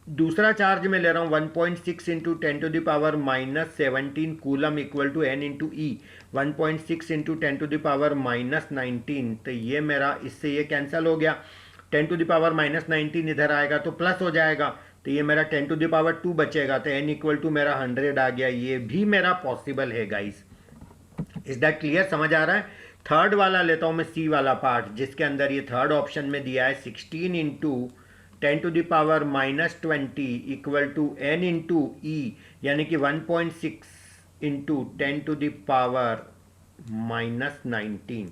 दूसरा चार्ज मैं ले रहा हूँ 1.6 into 10⁻⁻17 coulomb equal to n into E, 1.6 into 10⁻⁻19, तो ये मेरा इससे ये कैंसिल हो गया। 10⁻⁻19 इधर आएगा तो प्लस हो जाएगा, तो ये मेरा 10⁻2 बचेगा, तो n इक्वल टू मेरा 100 आ गया। ये भी मेरा पॉसिबल है गाइस। इज दैट क्लियर, समझ आ रहा है। थर्ड वाला लेता हूं मैं, सी वाला पार्ट, जिसके अंदर ये थर्ड ऑप्शन में दिया है 16 into 10⁻⁻20 equal to n into e, यानी कि 1.6 इंटू 10⁻⁻19।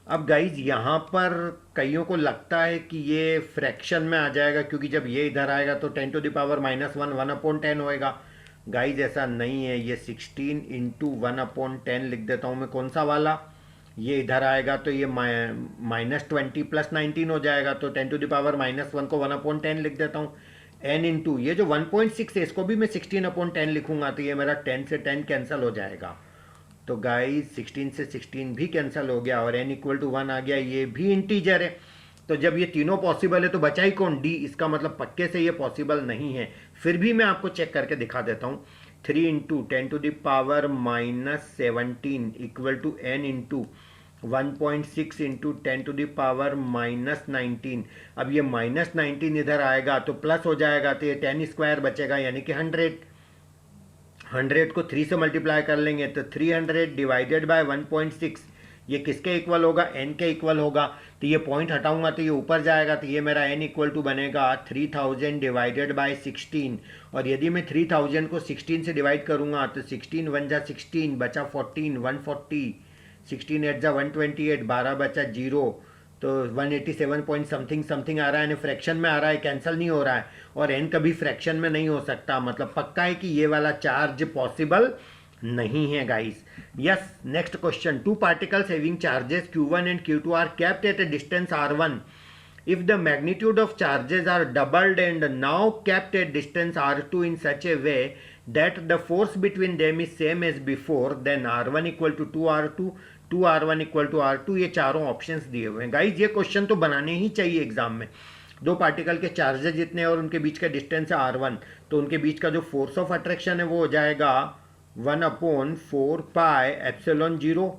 अब गाइज यहाँ पर कईयों को लगता है कि ये फ्रैक्शन में आ जाएगा क्योंकि जब ये इधर आएगा तो 10⁻⁻1 1/10 होएगा। गाइज ऐसा नहीं है, ये 16 इंटू 1/10 लिख देता हूँ मैं, कौन सा वाला, ये इधर आएगा तो ये -20 प्लस 19 हो जाएगा, तो 10⁻⁻1 को 1/10 लिख देता हूँ। n इंटू ये जो 1.6 है इसको भी मैं 16/10 लिखूंगा, तो ये मेरा 10 से 10 कैंसिल हो जाएगा। तो गाइस 16 से 16 भी कैंसिल हो गया और n इक्वल टू 1 आ गया, ये भी इंटीजर है। तो जब ये तीनों पॉसिबल है तो बचा ही कौन, d, इसका मतलब पक्के से ये पॉसिबल नहीं है। फिर भी मैं आपको चेक करके दिखा देता हूँ। 3 into 10⁻⁻17 equal to n into 1.6 into 10⁻⁻19। अब ये -19 इधर आएगा तो प्लस हो जाएगा, तो ये 10 स्क्वायर बचेगा, यानी कि 100 को 3 से मल्टीप्लाई कर लेंगे तो 300 डिवाइडेड बाय 1.6, ये किसके इक्वल होगा, n के इक्वल होगा। तो ये पॉइंट हटाऊंगा तो ये ऊपर जाएगा, तो ये मेरा n इक्वल टू बनेगा 3000 डिवाइडेड बाय 16। और यदि मैं 3000 को 16 से डिवाइड करूंगा तो 16 1 जा 16 बचा 14, 140, 16 8 जा 128, 12 बचा 0, तो 187 पॉइंट समथिंग समथिंग आ रहा है, फ्रैक्शन में आ रहा है, कैंसिल नहीं हो रहा है। और n कभी फ्रैक्शन में नहीं हो सकता, मतलब पक्का है कि ये वाला चार्ज पॉसिबल नहीं है guys. Yes, next question, two particles having charges Q1 and Q2 are kept at a distance R1 if the magnitude of charges are doubled and now kept at distance R2 in such a way that the force between them is same as before, then R1 equal to 2R2, 2R1 equal to R2। ये चारों options दिए हुए हैं guys. ये question तो बनाने ही चाहिए exam में। दो पार्टिकल के चार्जेस जितने और उनके बीच का डिस्टेंस है R1, तो उनके बीच का जो फोर्स ऑफ अट्रैक्शन है वो हो जाएगा 1/4πε0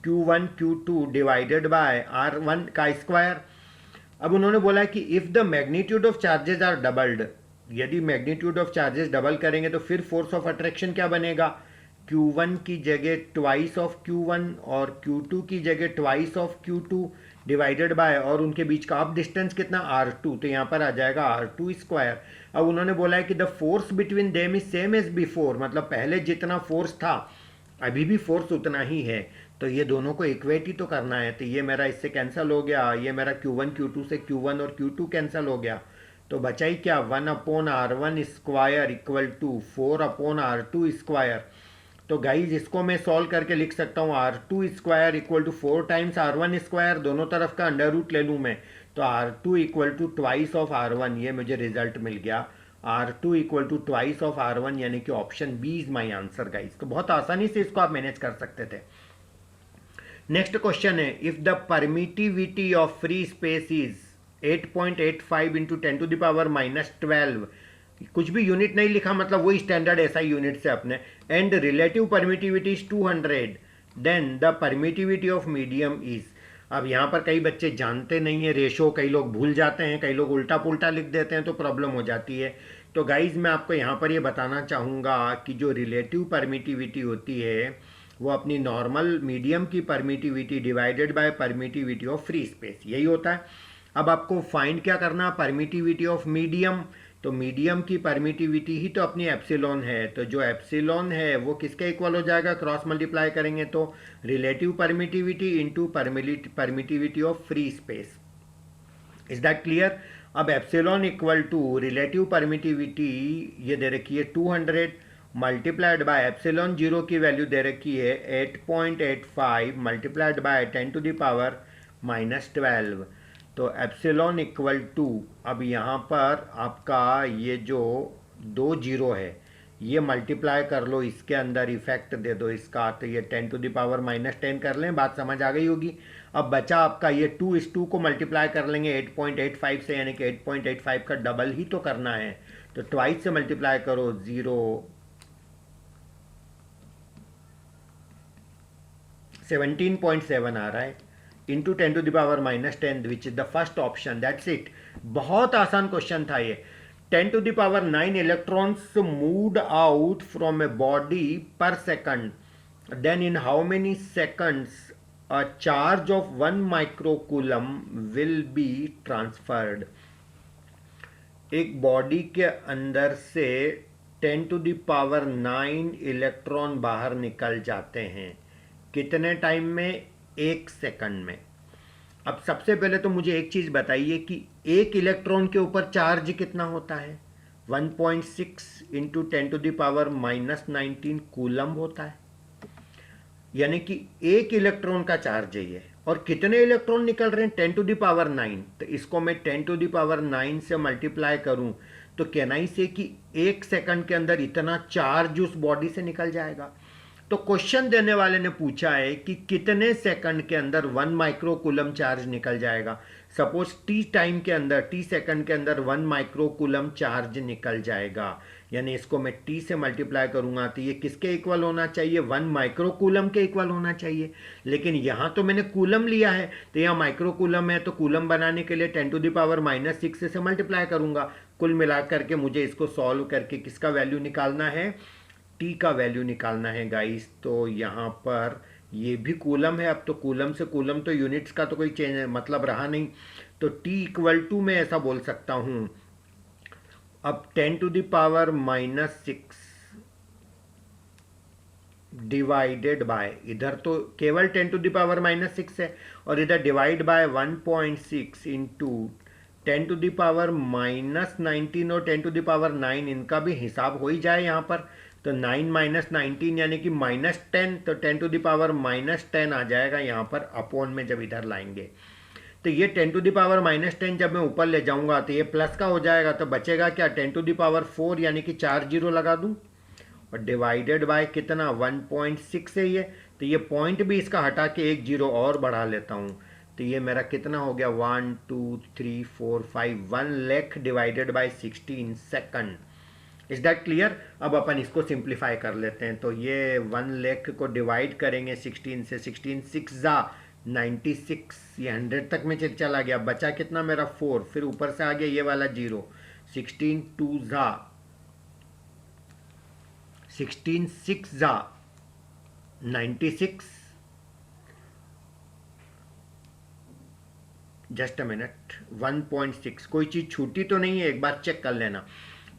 Q1 Q2 divided bye R1 का स्क्वायर। अब उन्होंने बोला कि if the magnitude of charges are doubled, यदि मैग्नीट्यूड ऑफ चार्जेस डबल करेंगे तो फिर फोर्स ऑफ अट्रैक्शन क्या बनेगा, Q1 की जगह ट्वाइस ऑफ Q1 और Q2 की जगह twice of Q2 divided bye, और उनके बीच का अब डिस्टेंस कितना R2, तो यहाँ पर आ जाएगा R2 स्क्वायर। अब उन्होंने बोला है कि the force between them is same as before, मतलब पहले जितना फोर्स था अभी भी फोर्स उतना ही है, तो ये दोनों को इक्वेट ही तो करना है। तो ये मेरा इससे कैंसिल हो गया, ये मेरा Q1 Q2 से Q1 और Q2 कैंसिल हो गया, तो बचा ही क्या 1/R1 square equal to 4/R2 square. तो गाइज इसको मैं सॉल्व करके लिख सकता हूँ R2 square equal to 4 times R1 square, दोनों तरफ का अंडर रूट ले लूँ मैं, तो R2 equal to twice of R1, ये मुझे रिजल्ट मिल गया R2 equal to twice of R1, यानी कि option B is my answer guys. तो बहुत आसानी से इसको आप मैनेज कर सकते थे। नेक्स्ट क्वेश्चन है, if the permittivity of free space is 8.85 into 10 to the power -12, कुछ भी यूनिट नहीं लिखा, मतलब वही स्टैंडर्ड एसआई यूनिट से अपने, and relative permittivity is 200, then the permittivity of medium is. अब यहाँ पर कई बच्चे जानते नहीं है रेशो, कई लोग भूल जाते हैं, कई लोग उल्टा पुल्टा लिख देते हैं, तो प्रॉब्लम हो जाती है। तो गाइज मैं आपको यहाँ पर ये बताना चाहूँगा कि जो रिलेटिव परमिटिविटी होती है वो अपनी नॉर्मल मीडियम की permittivity divided by permittivity of free space, यही होता है। अब आपको फाइंड क्या करना, परमिटिविटी ऑफ मीडियम, तो मीडियम की परमिटिविटी ही तो अपनी एप्सिलॉन है, तो जो एप्सिलॉन है वो किसके इक्वल हो जाएगा, क्रॉस मल्टीप्लाई करेंगे तो relative permittivity into permittivity of free space. Is that clear. अब epsilon equal to relative permittivity ये दे रखी है 200 मल्टीप्लाइड बाय एप्सिलॉन जीरो की वैल्यू दे रखी है 8.85 multiplied by 10 to the power -12, तो एप्सिलॉन इक्वल टू, अब यहाँ पर आपका ये जो 2 जीरो है ये मल्टीप्लाई कर लो, इसके अंदर इफेक्ट दे दो इसका, तो ये 10 टू द पावर -10 कर लें, बात समझ आ गई होगी। अब बचा आपका ये 2 इस 2 को मल्टीप्लाई कर लेंगे 8.85 से, यानी कि 8.85 का डबल ही तो करना है, तो ट्वाइस से मल्टीप्लाई करो 17.7 आ रहा है into 10 to the power -10 which is the first option, that's it. बहुत आसान क्वेश्चन था ये। 10 to the power 9 electrons moved out from a body per second, then in how many seconds a charge of 1 microcoulomb will be transferred. एक body के अंदर से 10 to the power 9 electron बाहर निकल जाते हैं, कितने टाइम में, 1 सेकंड में। अब सबसे पहले तो मुझे एक चीज बताइए कि एक इलेक्ट्रॉन के ऊपर चार्ज कितना होता है, 1.6 into 10 to the power -19 coulomb होता है, यानी कि एक इलेक्ट्रॉन का चार्ज है ये, और कितने इलेक्ट्रॉन निकल रहे हैं, 10 टू द पावर 9, तो इसको मैं 10 टू द पावर 9 से मल्टीप्लाई करूं तो कहना ही से कि 1 सेकंड के अंदर इतना चार्ज उस बॉडी से निकल जाएगा। तो क्वेश्चन देने वाले ने पूछा है कि कितने सेकंड के अंदर 1 माइक्रोकूलम चार्ज निकल जाएगा। सपोज टी टाइम के अंदर, टी सेकंड के अंदर 1 माइक्रोकूलम चार्ज निकल जाएगा, यानी इसको मैं टी से मल्टीप्लाई करूंगा तो ये किसके इक्वल होना चाहिए, 1 माइक्रोकूलम के इक्वल होना चाहिए। लेकिन यहाँ तो मैंने कूलम लिया है, तो यहाँ माइक्रोकूलम है, तो कूलम बनाने के लिए 10 टू द पावर -6 से मल्टीप्लाई करूंगा। कुल मिलाकर के मुझे इसको सॉल्व करके किसका वैल्यू निकालना है, टी का वैल्यू निकालना है गाइस। तो यहाँ पर ये भी कूलम है, अब तो कूलम से कूलम तो यूनिट्स का तो कोई चेंज मतलब रहा नहीं, तो टी इक्वल टू मैं ऐसा बोल सकता हूँ। अब 10 to the power -6 divided by, इधर तो केवल 10 टू द पावर -6 है और इधर divide by 1.6 into 10 to the power -19 और 10 टू द पावर 9, इनका भी हिसाब हो ही जाए यहाँ पर, तो 9 - 19 यानी कि -10, तो 10 टू द पावर -10 आ जाएगा यहाँ पर अपॉन में जब इधर लाएंगे। तो ये 10⁻⁻10 जब मैं ऊपर ले जाऊंगा तो ये प्लस का हो जाएगा, तो बचेगा क्या 10⁴ यानी कि 4 जीरो लगा दूं, और डिवाइडेड बाय कितना 1.6 है ये, तो ये पॉइंट भी इसका हटा के एक जीरो और बढ़ा लेता हूँ, तो ये मेरा कितना हो गया 1 2 3 4 5 1 lakh divided by 16 second. Is that clear? अब अपन इसको सिंप्लीफाई कर लेते हैं, तो ये 1 लाख को डिवाइड करेंगे 16 से, 16 6 जा 96, ये 100 तक में चला गया, बचा कितना मेरा 4, फिर ऊपर से आ गया ये वाला जीरो, 16 2 जा 16 6 जा 96, जस्ट अ मिनट, 1.6 कोई चीज़ छूटी तो नहीं है, एक बार चेक कर लेना।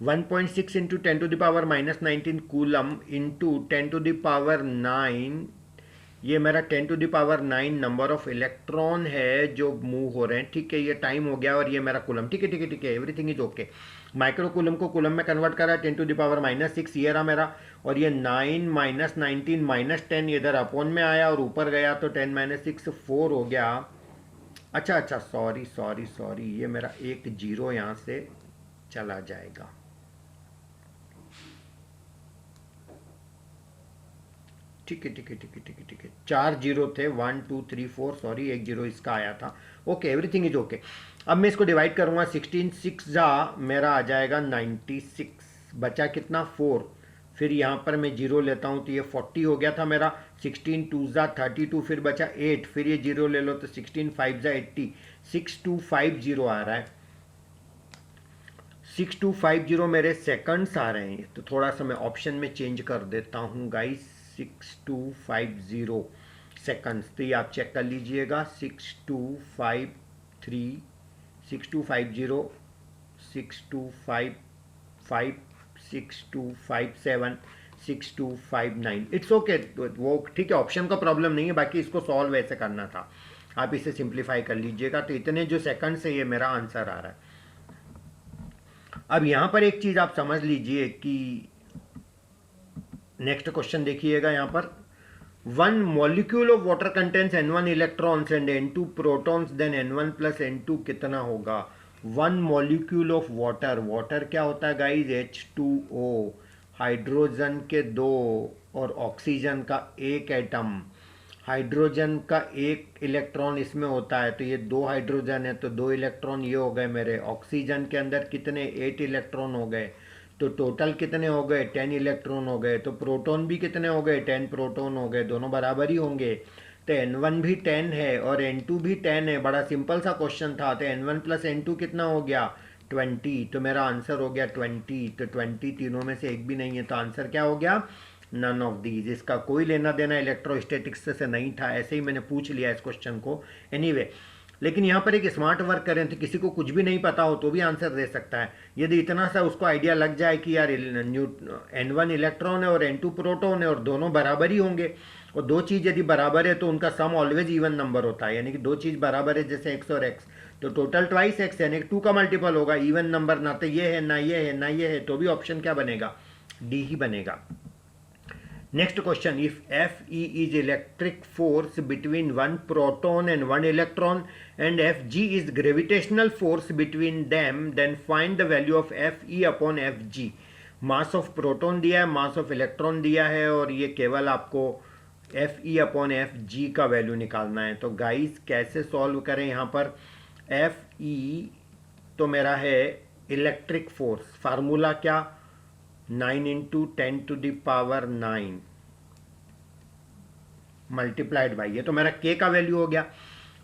1.6 इंटू 10⁻⁻19 कूलम इंटू 10⁻9, ये मेरा 10⁻9 नंबर ऑफ इलेक्ट्रॉन है जो मूव हो रहे हैं, ठीक है, ये टाइम हो गया, और ये मेरा कूलम, ठीक है ठीक है ठीक है, everything is okay. Micro coulomb को कूलम में कन्वर्ट करा 10⁻⁻6, ये रहा मेरा, और ये 9 - 19 - 10 इधर अपॉन में आया और ऊपर गया तो 10 - 6 4 हो गया। अच्छा अच्छा, सॉरी, ये मेरा एक जीरो यहाँ से चला जाएगा, ठीक है ठीक है ठीक है ठीक है ठीक है, 4 जीरो थे, 1 2 3 4, सॉरी एक जीरो इसका आया था, ओके एवरीथिंग इज ओके। अब मैं इसको डिवाइड करूंगा, 16 6 जा मेरा आ जाएगा 96, बचा कितना 4, फिर यहाँ पर मैं जीरो लेता हूँ तो ये 40 हो गया था मेरा, 16 2 जा 32, फिर बचा 8, फिर ये जीरो ले लो तो 16 5 जा 80, 6250 आ रहा है, 6250 मेरे सेकंड्स आ रहे हैं, तो थोड़ा सा मैं ऑप्शन में चेंज कर देता हूँ गाइस, 6250 सेकंड्स, तो ये आप चेक कर लीजिएगा, 6253 6250 6255 6257 6259, इट्स ओके, वो ठीक है, ऑप्शन का प्रॉब्लम नहीं है, बाकी इसको सॉल्व वैसे करना था, आप इसे सिंप्लीफाई कर लीजिएगा, तो इतने जो सेकंड से ये मेरा आंसर आ रहा है। अब यहां पर एक चीज आप समझ लीजिए कि नेक्स्ट क्वेश्चन देखिएगा, यहां पर 1 molecule of water contains N1 electrons and N2 protons, then N1 plus N2 कितना होगा। 1 molecule of water, वाटर क्या होता है गाइज H2O, हाइड्रोजन के 2 और ऑक्सीजन का 1 एटम, हाइड्रोजन का 1 इलेक्ट्रॉन इसमें होता है, तो ये 2 हाइड्रोजन है तो 2 इलेक्ट्रॉन ये हो गए मेरे, ऑक्सीजन के अंदर कितने 8 इलेक्ट्रॉन हो गए, तो टोटल कितने हो गए 10 इलेक्ट्रॉन हो गए, तो प्रोटॉन भी कितने हो गए 10 प्रोटॉन हो गए, दोनों बराबर ही होंगे, तो N1 भी 10 है और N2 भी 10 है, बड़ा सिंपल सा क्वेश्चन था, तो N1 प्लस N2 कितना हो गया 20, तो मेरा आंसर हो गया 20, तो 20 तीनों में से एक भी नहीं है, तो आंसर क्या हो गया नन ऑफ दीज, इसका कोई लेना देना इलेक्ट्रोस्टैटिक्स से नहीं था, ऐसे ही मैंने पूछ लिया इस क्वेश्चन को एनीवे। लेकिन यहाँ पर एक स्मार्ट वर्क करें तो किसी को कुछ भी नहीं पता हो तो भी आंसर दे सकता है, यदि इतना सा उसको आइडिया लग जाए कि यार N1 इलेक्ट्रॉन है और N2 प्रोटॉन है और दोनों बराबर ही होंगे, और दो चीज़ यदि बराबर है तो उनका सम ऑलवेज इवन नंबर होता है, यानी कि दो चीज़ बराबर है जैसे एक्स और एक्स, तो टोटल ट्वाइस एक्स यानी 2 का मल्टीपल होगा, इवन नंबर ना तो ये है ना ये है ना ये है, तो भी ऑप्शन क्या बनेगा डी ही बनेगा। Next question, if Fe is electric force between one proton and one electron and Fg is gravitational force between them, then find the value of Fe upon Fg। Mass of proton दिया है, मास of electron दिया है, और ये केवल आपको Fe upon Fg का value निकालना है। तो गाइस कैसे सॉल्व करें, यहाँ पर Fe तो मेरा है इलेक्ट्रिक फोर्स, फार्मूला क्या 9 इंटू 10⁻9 मल्टीप्लाइड बाई, ये तो मेरा k का वैल्यू हो गया।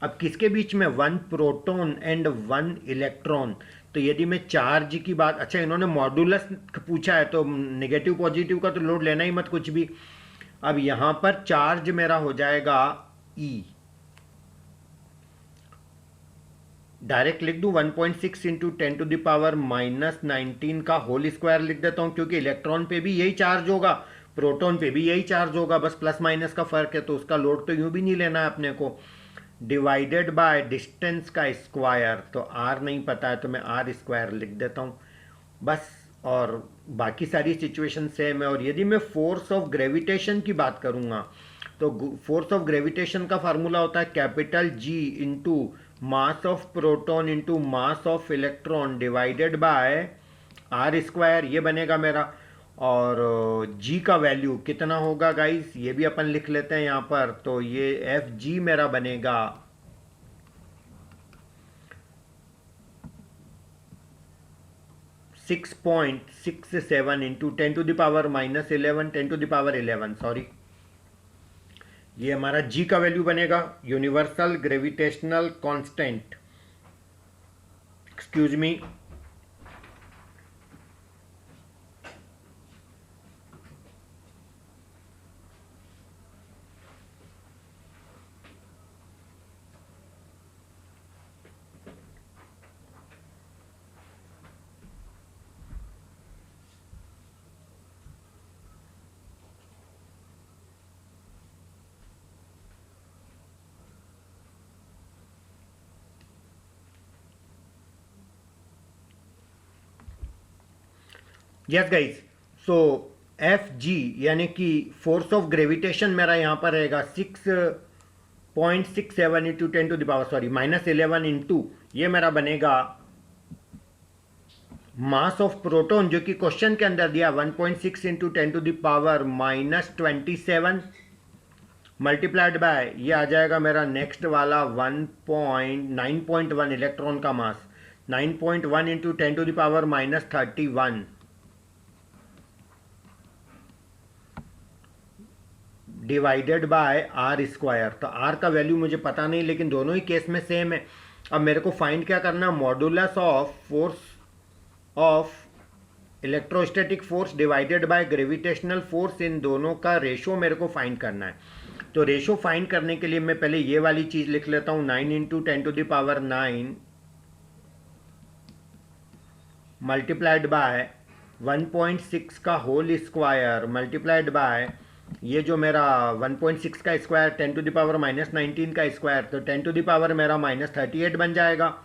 अब किसके बीच में 1 प्रोटॉन एंड 1 इलेक्ट्रॉन, तो यदि मैं चार्ज की बात, अच्छा इन्होंने मॉड्यूलस पूछा है तो नेगेटिव पॉजिटिव का तो लोड लेना ही मत कुछ भी। अब यहां पर चार्ज मेरा हो जाएगा E, डायरेक्ट लिख दूं 1.6 इंटू 10⁻⁻19 का होल स्क्वायर लिख देता हूं, क्योंकि इलेक्ट्रॉन पे भी यही चार्ज होगा, प्रोटॉन पे भी यही चार्ज होगा, बस प्लस माइनस का फर्क है, तो उसका लोड तो यूं भी नहीं लेना है अपने को, डिवाइडेड बाय डिस्टेंस का स्क्वायर, तो आर नहीं पता है तो मैं आर स्क्वायर लिख देता हूं बस, और बाकी सारी सिचुएशन सेम है। और यदि मैं फोर्स ऑफ ग्रेविटेशन की बात करूंगा तो फोर्स ऑफ ग्रेविटेशन का फार्मूला होता है capital G into mass of proton into mass of electron divided by R square, ये बनेगा मेरा। और जी का वैल्यू कितना होगा गाइस, ये भी अपन लिख लेते हैं यहाँ पर। तो ये एफ जी मेरा बनेगा 6.67 इंटू 10⁻11 10⁻11 सॉरी, ये हमारा जी का वैल्यू बनेगा, universal gravitational constant, excuse me. Yes guys, so F G यानी कि फोर्स ऑफ ग्रेविटेशन मेरा यहाँ पर रहेगा 6.67 इंटू 10⁻, सॉरी -11 इंटू, ये मेरा बनेगा मास ऑफ प्रोटॉन जो कि क्वेश्चन के अंदर दिया 1.6 इंटू 10⁻⁻27 मल्टीप्लाइड बाय, ये आ जाएगा मेरा नेक्स्ट वाला 9.1 इलेक्ट्रॉन का mass, 9.1 into 10⁻31 divided by R square. तो आर का वैल्यू मुझे पता नहीं, लेकिन दोनों ही केस में सेम है। अब मेरे को फाइंड क्या करना है, modulus of force of electrostatic force divided by gravitational force, इन दोनों का रेशो मेरे को फाइंड करना है। तो रेशो फाइंड करने के लिए मैं पहले ये वाली चीज लिख लेता हूं, 9 इंटू 10⁻9 मल्टीप्लाइड बाय 1.6 का होल स्क्वायर मल्टीप्लाइड बाय ये जो मेरा 1.6 का स्क्वायर 10⁻⁻19 का स्क्वायर, तो 10 मेरा -38 बन जाएगा,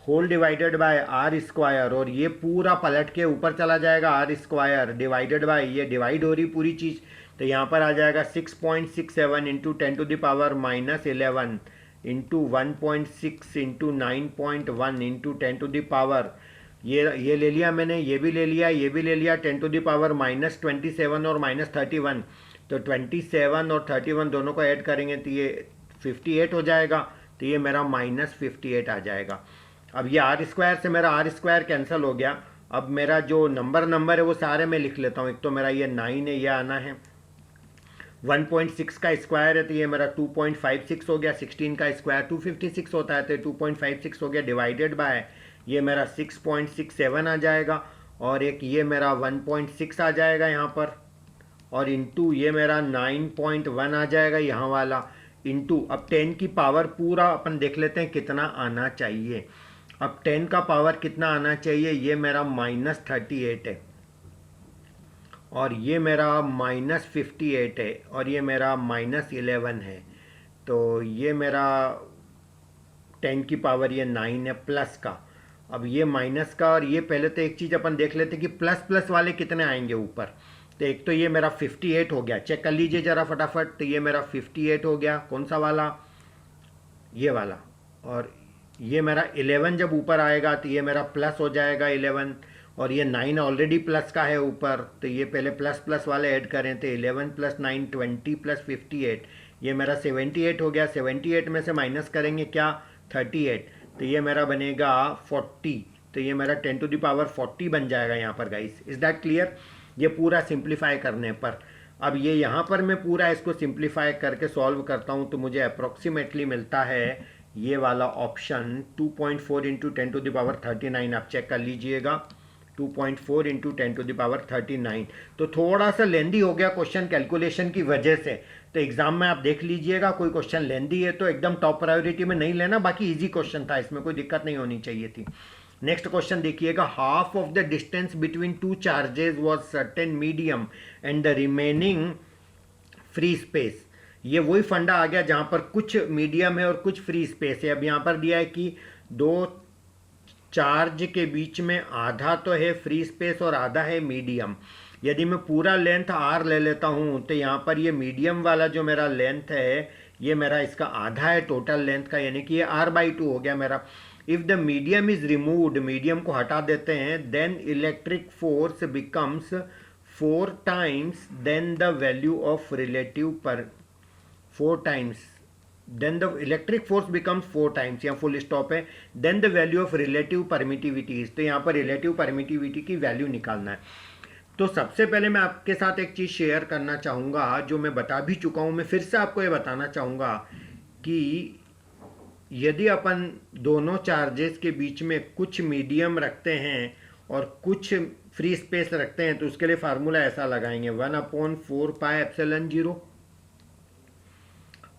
whole divided by R square, और ये पूरा पलट के ऊपर चला जाएगा आर स्क्वायर डिवाइडेड बाय, ये डिवाइड हो रही पूरी चीज़, तो यहाँ पर आ जाएगा 6.67 इंटू 10⁻⁻11 इंटू 1.6 इंटू 9.1 इंटू 10⁻, ये ले लिया मैंने, ये भी ले लिया, ये भी ले लिया, 10⁻⁻27 और -31, तो 27 और 31 दोनों को ऐड करेंगे तो ये 58 हो जाएगा, तो ये मेरा -58 आ जाएगा। अब ये आर स्क्वायर से मेरा आर स्क्वायर कैंसिल हो गया। अब मेरा जो नंबर है वो सारे मैं लिख लेता हूँ। एक तो मेरा ये 9 है, ये आना है, 1.6 का स्क्वायर है तो ये मेरा 2.56 हो गया, 16 का स्क्वायर 256 होता है तो 2.56 हो गया, डिवाइडेड बाय ये मेरा 6.67 आ जाएगा, और एक ये मेरा 1.6 आ जाएगा यहाँ पर, और इंटू ये मेरा 9.1 आ जाएगा यहाँ वाला, इंटू अब 10 की पावर पूरा अपन देख लेते हैं कितना आना चाहिए। अब 10 का पावर कितना आना चाहिए, ये मेरा -38 है, और ये मेरा -58 है, और ये मेरा -11 है, तो ये मेरा 10 की पावर ये 9 है प्लस का। अब ये माइनस का, और ये पहले तो एक चीज़ अपन देख लेते कि प्लस प्लस वाले कितने आएंगे ऊपर। तो एक तो ये मेरा 58 हो गया, चेक कर लीजिए ज़रा फटाफट, तो ये मेरा 58 हो गया, कौन सा वाला, ये वाला, और ये मेरा 11 जब ऊपर आएगा तो ये मेरा प्लस हो जाएगा 11, और ये 9 ऑलरेडी प्लस का है ऊपर, तो ये पहले प्लस प्लस वाले ऐड करें तो 11 + 9 20 + 58, ये मेरा 78 हो गया, 78 में से माइनस करेंगे क्या 38, तो ये मेरा बनेगा 40, तो ये मेरा 10⁻40 बन जाएगा यहाँ पर गाइस। Is that clear? ये पूरा सिंप्लीफाई करने पर, अब ये यहाँ पर मैं पूरा इसको सिंप्लीफाई करके सॉल्व करता हूँ तो मुझे अप्रोक्सीमेटली मिलता है ये वाला ऑप्शन 2.4 इंटू 10⁻39, आप चेक कर लीजिएगा, 2.4 इंटू 10⁻39। तो थोड़ा सा लेंदी हो गया क्वेश्चन कैलकुलेशन की वजह से, तो एग्जाम में आप देख लीजिएगा कोई क्वेश्चन लेंदी है तो एकदम टॉप प्रायोरिटी में नहीं लेना, बाकी इजी क्वेश्चन था, इसमें कोई दिक्कत नहीं होनी चाहिए थी। नेक्स्ट क्वेश्चन देखिएगा, half of the distance between two charges was certain medium and the remaining free space. ये वही फंडा आ गया जहां पर कुछ मीडियम है और कुछ फ्री स्पेस है। अब यहाँ पर दिया है कि दो चार्ज के बीच में आधा तो है फ्री स्पेस और आधा है मीडियम। यदि मैं पूरा लेंथ r ले लेता हूँ तो यहाँ पर ये मीडियम वाला जो मेरा लेंथ है ये मेरा इसका आधा है टोटल लेंथ का, यानी कि ये r/2 हो गया मेरा। If the medium is removed, medium को हटा देते हैं, then electric force becomes 4 times then the value of relative पर 4 times then the electric force becomes 4 times, यहाँ फुल स्टॉप है, then the value of relative permittivity. तो यहाँ पर रिलेटिव परमिटिविटी की वैल्यू निकालना है। तो सबसे पहले मैं आपके साथ एक चीज़ शेयर करना चाहूँगा, जो मैं बता भी चुका हूँ, मैं फिर से आपको ये बताना चाहूँगा कि यदि अपन दोनों चार्जेस के बीच में कुछ मीडियम रखते हैं और कुछ फ्री स्पेस रखते हैं, तो उसके लिए फार्मूला ऐसा लगाएंगे 1/4πε0,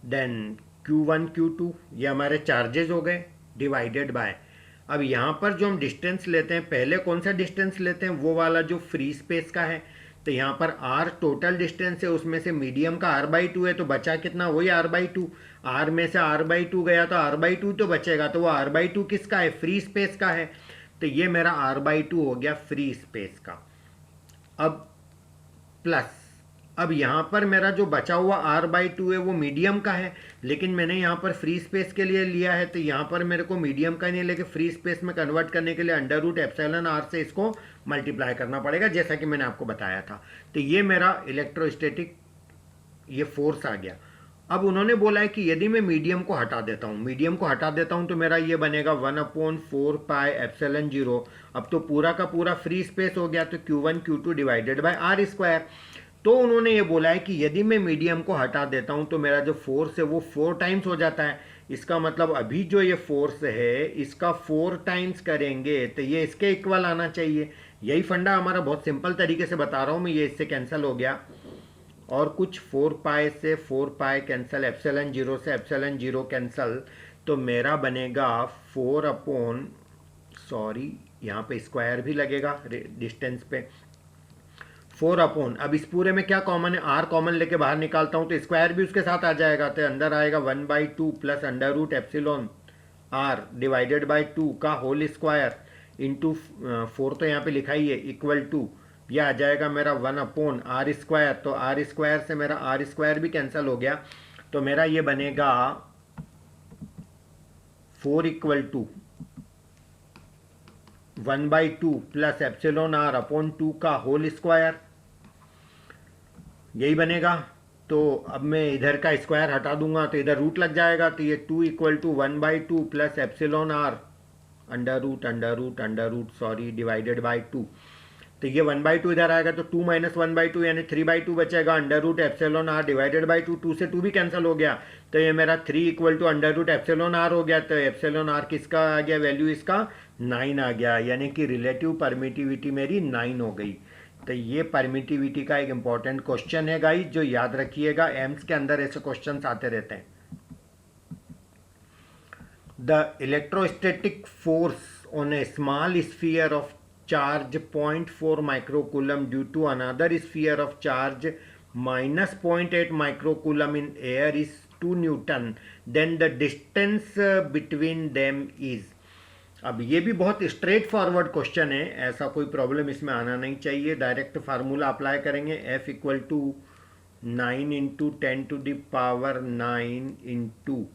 देन Q1 Q2, ये हमारे चार्जेस हो गए, डिवाइडेड बाय, अब यहाँ पर जो हम डिस्टेंस लेते हैं, पहले कौन सा डिस्टेंस लेते हैं, वो वाला जो फ्री स्पेस का है। तो यहाँ पर r टोटल डिस्टेंस है, उसमें से मीडियम का r/2 है, तो बचा कितना, वही r/2। r में से r/2 गया तो r/2 तो बचेगा, तो वो r/2 किसका है, फ्री स्पेस का है। तो ये मेरा r/2 हो गया फ्री स्पेस का। अब प्लस, अब यहाँ पर मेरा जो बचा हुआ r/2 है वो मीडियम का है, लेकिन मैंने यहाँ पर फ्री स्पेस के लिए लिया है, तो यहाँ पर मेरे को मीडियम का नहीं लेके फ्री स्पेस में कन्वर्ट करने के लिए √ε/r से इसको मल्टीप्लाई करना पड़ेगा, जैसा कि मैंने आपको बताया था। तो ये मेरा इलेक्ट्रोस्टैटिक ये फोर्स आ गया। अब उन्होंने बोला है कि यदि मैं मीडियम को हटा देता हूँ, तो मेरा ये बनेगा 1/4πε0। अब तो पूरा का पूरा फ्री स्पेस हो गया, तो Q1 Q2 divided bye r²। तो उन्होंने ये बोला है कि यदि मैं मीडियम को हटा देता हूं तो मेरा जो फोर्स है वो 4 टाइम्स हो जाता है। इसका मतलब अभी जो ये फोर्स है इसका 4 टाइम्स करेंगे तो ये इसके इक्वल आना चाहिए। यही फंडा हमारा, बहुत सिंपल तरीके से बता रहा हूं मैं, ये इससे कैंसिल हो गया और कुछ 4π से 4π कैंसिल, ε0 से ε0 कैंसिल, तो मेरा बनेगा 4 सॉरी यहाँ पे स्क्वायर भी लगेगा डिस्टेंस पे, 4 अब इस पूरे में क्या कॉमन है, r कॉमन लेके बाहर निकालता हूं तो स्क्वायर भी उसके साथ आ जाएगा, तो अंदर आएगा 1/2 प्लस √ε/r डिवाइडेड बाय 2 का होल स्क्वायर इंटू 4 तो यहाँ पे लिखा ही है इक्वल टू, यह आ जाएगा मेरा 1/r²। तो r² से मेरा r² भी कैंसिल हो गया, तो मेरा ये बनेगा 4 = 1/2 प्लस ε/r/2 का होल स्क्वायर, यही बनेगा। तो अब मैं इधर का स्क्वायर हटा दूंगा तो इधर रूट लग जाएगा, तो ये 2 = 1/2 plus ε/r sorry divided by 2, तो ये 1/2 इधर आएगा, तो 2 - 1/2 यानी 3/2 बचेगा, √ε/r डिवाइडेड बाय 2, 2 से 2 भी कैंसिल हो गया, तो ये मेरा 3 = √ε/r हो गया। तो ε/r किसका आ गया, वैल्यू इसका 9 आ गया, यानी कि रिलेटिव परमिटिविटी मेरी 9 हो गई। तो ये परमिटिविटी का एक इंपॉर्टेंट क्वेश्चन है गाइस, जो याद रखिएगा, एम्स के अंदर ऐसे क्वेश्चन आते रहते हैं। The electrostatic force on A small sphere of charge 0.4 microcoulomb due to another sphere of charge minus 0.8 microcoulomb in air is 2 Newton, then the distance between them is। अब ये भी बहुत स्ट्रेट फॉरवर्ड क्वेश्चन है, ऐसा कोई problem इसमें आना नहीं चाहिए। डायरेक्ट फार्मूला अप्लाई करेंगे, F = 9 × 10⁻9 इंटू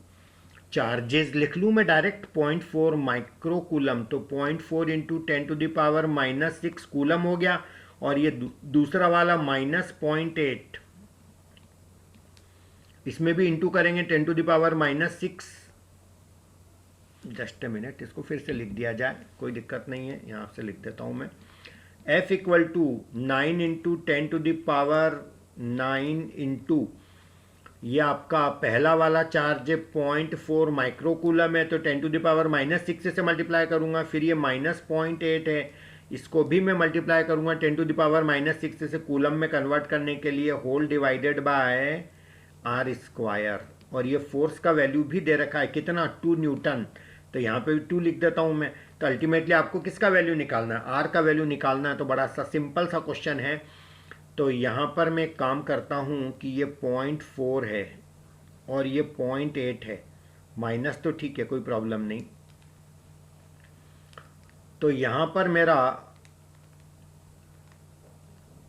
चार्जेस लिख लूँ मैं डायरेक्ट 0.4 माइक्रोकूलम, तो 0.4 × 10⁻⁻6 कूलम हो गया, और ये दूसरा वाला -0.8, इसमें भी इंटू करेंगे 10⁻⁻6। जस्ट अ मिनट, इसको फिर से लिख दिया जाए, कोई दिक्कत नहीं है, यहाँ से लिख देता हूँ मैं। F = 9 × 10⁻9 इंटू ये आपका पहला वाला चार्ज 0.4 माइक्रोकूलम है, तो 10⁻⁻6 से मल्टीप्लाई करूंगा, फिर ये -0.8 है, इसको भी मैं मल्टीप्लाई करूंगा 10⁻6 से कूलम में कन्वर्ट करने के लिए, होल डिवाइडेड बाय r²। और ये फोर्स का वैल्यू भी दे रखा है कितना, 2 न्यूटन, तो यहाँ पे भी 2 लिख देता हूँ मैं। तो अल्टीमेटली आपको किसका वैल्यू निकालना है, r का वैल्यू निकालना है। तो बड़ा सा सिंपल सा क्वेश्चन है। तो यहाँ पर मैं काम करता हूँ कि ये 0.4 है और ये 0.8 है, माइनस तो ठीक है, कोई प्रॉब्लम नहीं। तो यहाँ पर मेरा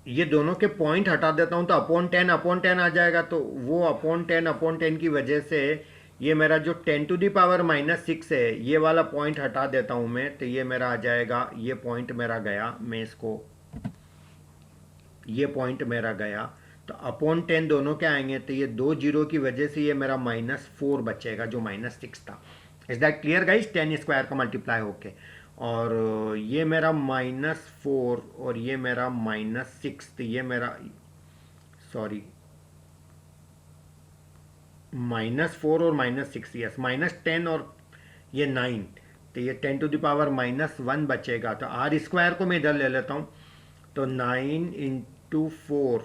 ये दोनों के पॉइंट हटा देता हूँ तो अपॉन टेन आ जाएगा, तो वो अपॉन टेन की वजह से ये मेरा जो 10⁻⁻6 है ये वाला पॉइंट हटा देता हूँ मैं, तो ये मेरा आ जाएगा, ये पॉइंट मेरा गया, मैं इसको, ये पॉइंट मेरा गया, तो अपॉन 10 दोनों के आएंगे, तो ये 2 जीरो की वजह से ये मेरा -4 बचेगा जो -6 था। Is that clear guys? 10 square का मल्टीप्लाई होके, और ये मेरा -4 और ये मेरा -6, तो ये मेरा, सॉरी, -4 और -6, यस, -10 और ये 9, तो ये 10⁻⁻1 बचेगा, तो आर स्क्वायर को मैं इधर ले लेता हूँ, तो 9 इंटू 4,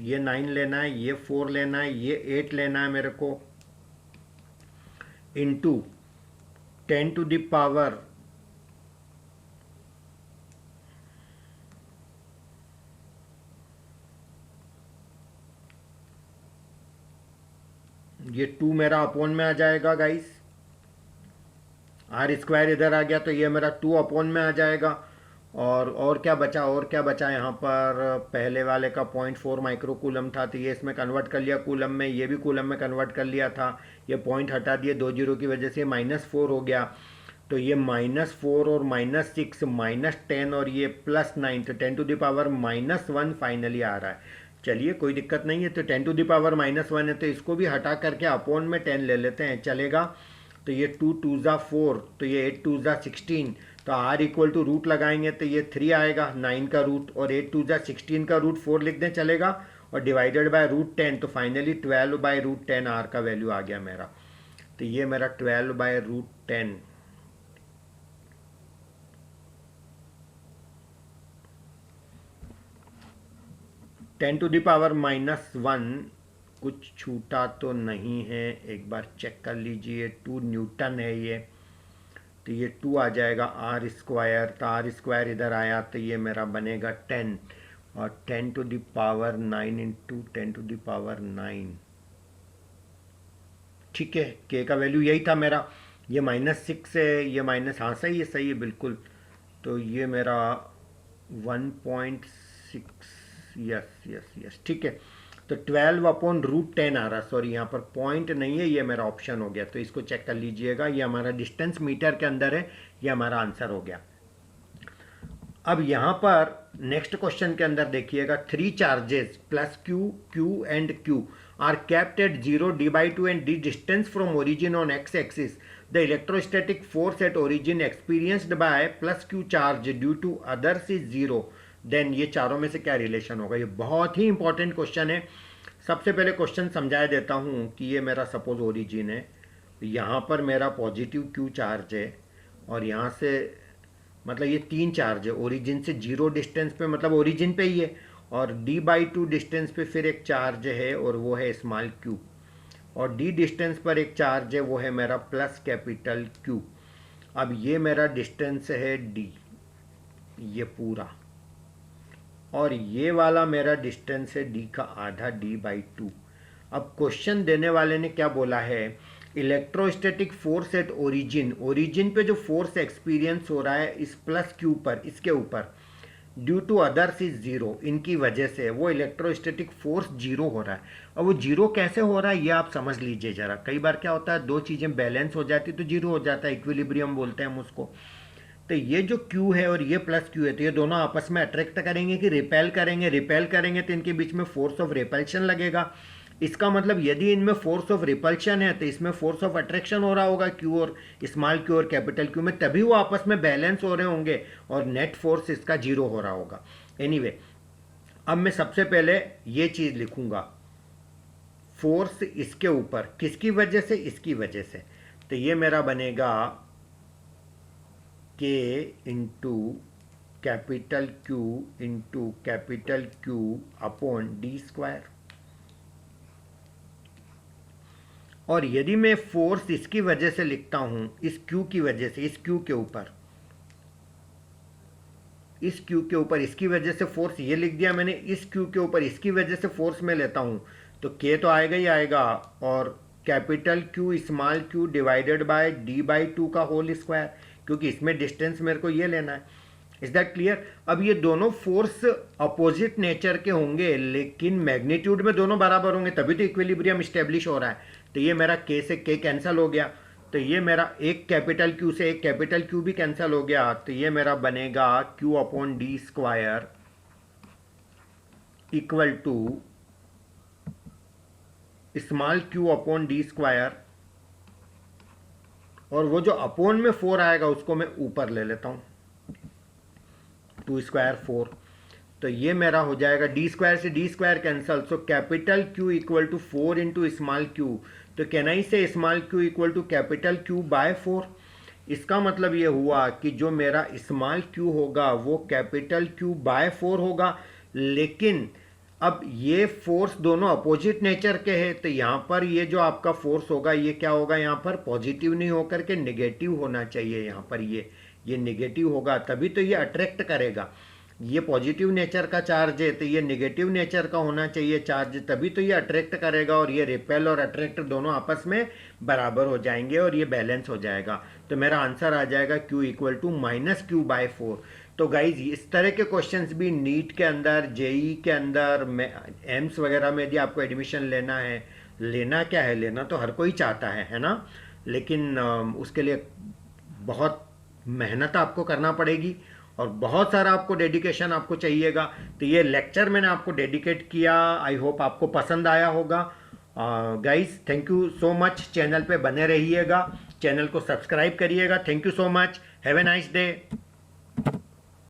ये 9 लेना है, ये 4 लेना है, ये 8 लेना है मेरे को, इंटू 10⁻, ये 2 मेरा अपॉन में आ जाएगा गाइस, आर स्क्वायर इधर आ गया तो ये मेरा 2 अपॉन में आ जाएगा, और क्या बचा, यहाँ पर पहले वाले का 0.4 माइक्रो कूलम था, तो ये इसमें कन्वर्ट कर लिया कूलम में, ये भी कूलम में कन्वर्ट कर लिया था, ये पॉइंट हटा दिए 2 जीरो की वजह से, -4 हो गया, तो ये -4 और -6 -10 और ये +9, तो 10⁻⁻1 फाइनली आ रहा है। चलिए कोई दिक्कत नहीं है, तो 10⁻⁻1 है, तो इसको भी हटा करके अपॉन में 10 ले लेते हैं, चलेगा, तो ये 2 2 ज़ा 4, तो ये 8 2 ज़ा 16, तो r इक्वल टू रूट लगाएंगे तो ये 3 आएगा 9 का रूट, और 8 2 ज़ा 16 का रूट 4 लिख दें, चलेगा, और डिवाइडेड बाय √10, तो फाइनली 12/√10 r का वैल्यू आ गया मेरा, तो ये मेरा 12/√10, (10⁻⁻1) कुछ छूटा तो नहीं है, एक बार चेक कर लीजिए, 2 न्यूटन है ये, तो ये 2 आ जाएगा आर स्क्वायर, तो आर स्क्वायर इधर आया तो ये मेरा बनेगा 10, और 10⁹ इंटू 10⁹, ठीक है, के का वैल्यू यही था मेरा, ये -6 है, ये माइनस, हाँ सही है बिल्कुल, तो ये मेरा 1.6, यस ठीक है, तो 12/√10 आ रहा, सॉरी यहाँ पर पॉइंट नहीं है, ये मेरा ऑप्शन हो गया, तो इसको चेक कर लीजिएगा, ये हमारा डिस्टेंस मीटर के अंदर है, ये हमारा आंसर हो गया। अब यहाँ पर नेक्स्ट क्वेश्चन के अंदर देखिएगा, 3 charges +q and q are kept at 0 d/2 and d distance from origin on x-axis. The electrostatic force at origin experienced by +q charge due to others is 0. Then ये चारों में से क्या relation होगा, ये बहुत ही इंपॉर्टेंट क्वेश्चन है। सबसे पहले क्वेश्चन समझा देता हूँ कि ये मेरा सपोज ओरिजिन है, यहाँ पर मेरा पॉजिटिव q चार्ज है, और यहाँ से मतलब ये 3 चार्ज है, ओरिजिन से 0 डिस्टेंस पे, मतलब ओरिजिन पे ही है, और d/2 डिस्टेंस पे फिर एक चार्ज है और वो है स्मॉल q, और d डिस्टेंस पर एक चार्ज है, वो है मेरा +Q। अब ये मेरा डिस्टेंस है d, ये पूरा, और ये वाला मेरा डिस्टेंस है d का आधा, d/2। अब क्वेश्चन देने वाले ने क्या बोला है, इलेक्ट्रोस्टैटिक फोर्स एट ओरिजिन पे जो फोर्स एक्सपीरियंस हो रहा है इस +Q पर, इसके ऊपर, ड्यू टू अदर्स इज 0, इनकी वजह से वो इलेक्ट्रोस्टैटिक फोर्स 0 हो रहा है। और वो 0 कैसे हो रहा है ये आप समझ लीजिए ज़रा, कई बार क्या होता है, दो चीज़ें बैलेंस हो जाती तो 0 हो जाता है, इक्विलिब्रियम बोलते हैं हम उसको। तो ये जो Q है और ये +Q है, तो ये दोनों आपस में अट्रैक्ट करेंगे कि रिपेल करेंगे, तो इनके बीच में फोर्स ऑफ रिपल्शन लगेगा। इसका मतलब यदि इनमें फोर्स ऑफ रिपल्शन है तो इसमें फोर्स ऑफ अट्रैक्शन हो रहा होगा Q और स्मॉल q और कैपिटल Q में, तभी वो आपस में बैलेंस हो रहे होंगे और नेट फोर्स इसका 0 हो रहा होगा। एनीवे, अब मैं सबसे पहले ये चीज़ लिखूंगा, फोर्स इसके ऊपर किसकी वजह से, इसकी वजह से, तो ये मेरा बनेगा K into capital Q upon d²। और यदि मैं फोर्स इसकी वजह से लिखता हूं, इस Q की वजह से, इस Q के ऊपर, इसकी वजह से फोर्स ये लिख दिया मैंने, इस Q के ऊपर इसकी वजह से फोर्स में लेता हूं, तो K तो आएगा ही आएगा, और capital Q small q divided by d/2 का होल स्क्वायर, क्योंकि इसमें डिस्टेंस मेरे को ये लेना है। Is that clear? अब ये दोनों फोर्स अपोजिट नेचर के होंगे लेकिन मैग्नीट्यूड में दोनों बराबर होंगे, तभी तो इक्विलिब्रियम स्टेब्लिश हो रहा है। तो ये मेरा के से के कैंसिल हो गया, तो ये मेरा एक कैपिटल क्यू से एक कैपिटल क्यू भी कैंसिल हो गया, तो ये मेरा बनेगा Q upon D square equal to small Q upon D square, और वो जो अपोन में 4 आएगा उसको मैं ऊपर ले लेता हूँ, 2 स्क्वायर 4। तो ये मेरा हो जाएगा डी स्क्वायर से D square cancel, so capital Q equal to 4 into small Q. तो can I say small Q equal to capital Q by 4। इसका मतलब ये हुआ कि जो मेरा स्मॉल क्यू होगा वो कैपिटल क्यू बाय 4 होगा, लेकिन अब ये फोर्स दोनों अपोजिट नेचर के हैं, तो यहाँ पर ये जो आपका फोर्स होगा ये क्या होगा, यहाँ पर पॉजिटिव नहीं होकर के नेगेटिव होना चाहिए। यहाँ पर ये नेगेटिव होगा, तभी तो ये अट्रैक्ट करेगा। ये पॉजिटिव नेचर का चार्ज है तो ये नेगेटिव नेचर का होना चाहिए चार्ज, तभी तो ये अट्रैक्ट करेगा, और ये रिपेल और अट्रैक्ट दोनों आपस में बराबर हो जाएंगे और ये बैलेंस हो जाएगा। तो मेरा आंसर आ जाएगा Q equal to minus Q by 4। तो गाइज इस तरह के क्वेश्चंस भी नीट के अंदर, जेई के अंदर, एम्स वगैरह में यदि आपको एडमिशन लेना है, लेना क्या है, लेना तो हर कोई चाहता है ना, लेकिन उसके लिए बहुत मेहनत आपको करना पड़ेगी और बहुत सारा आपको डेडिकेशन आपको चाहिएगा। तो ये लेक्चर मैंने आपको डेडिकेट किया, आई होप आपको पसंद आया होगा। Guys thank you so much, channel पे बने रहिएगा, चैनल को सब्सक्राइब करिएगा। Thank you so much, have a nice day.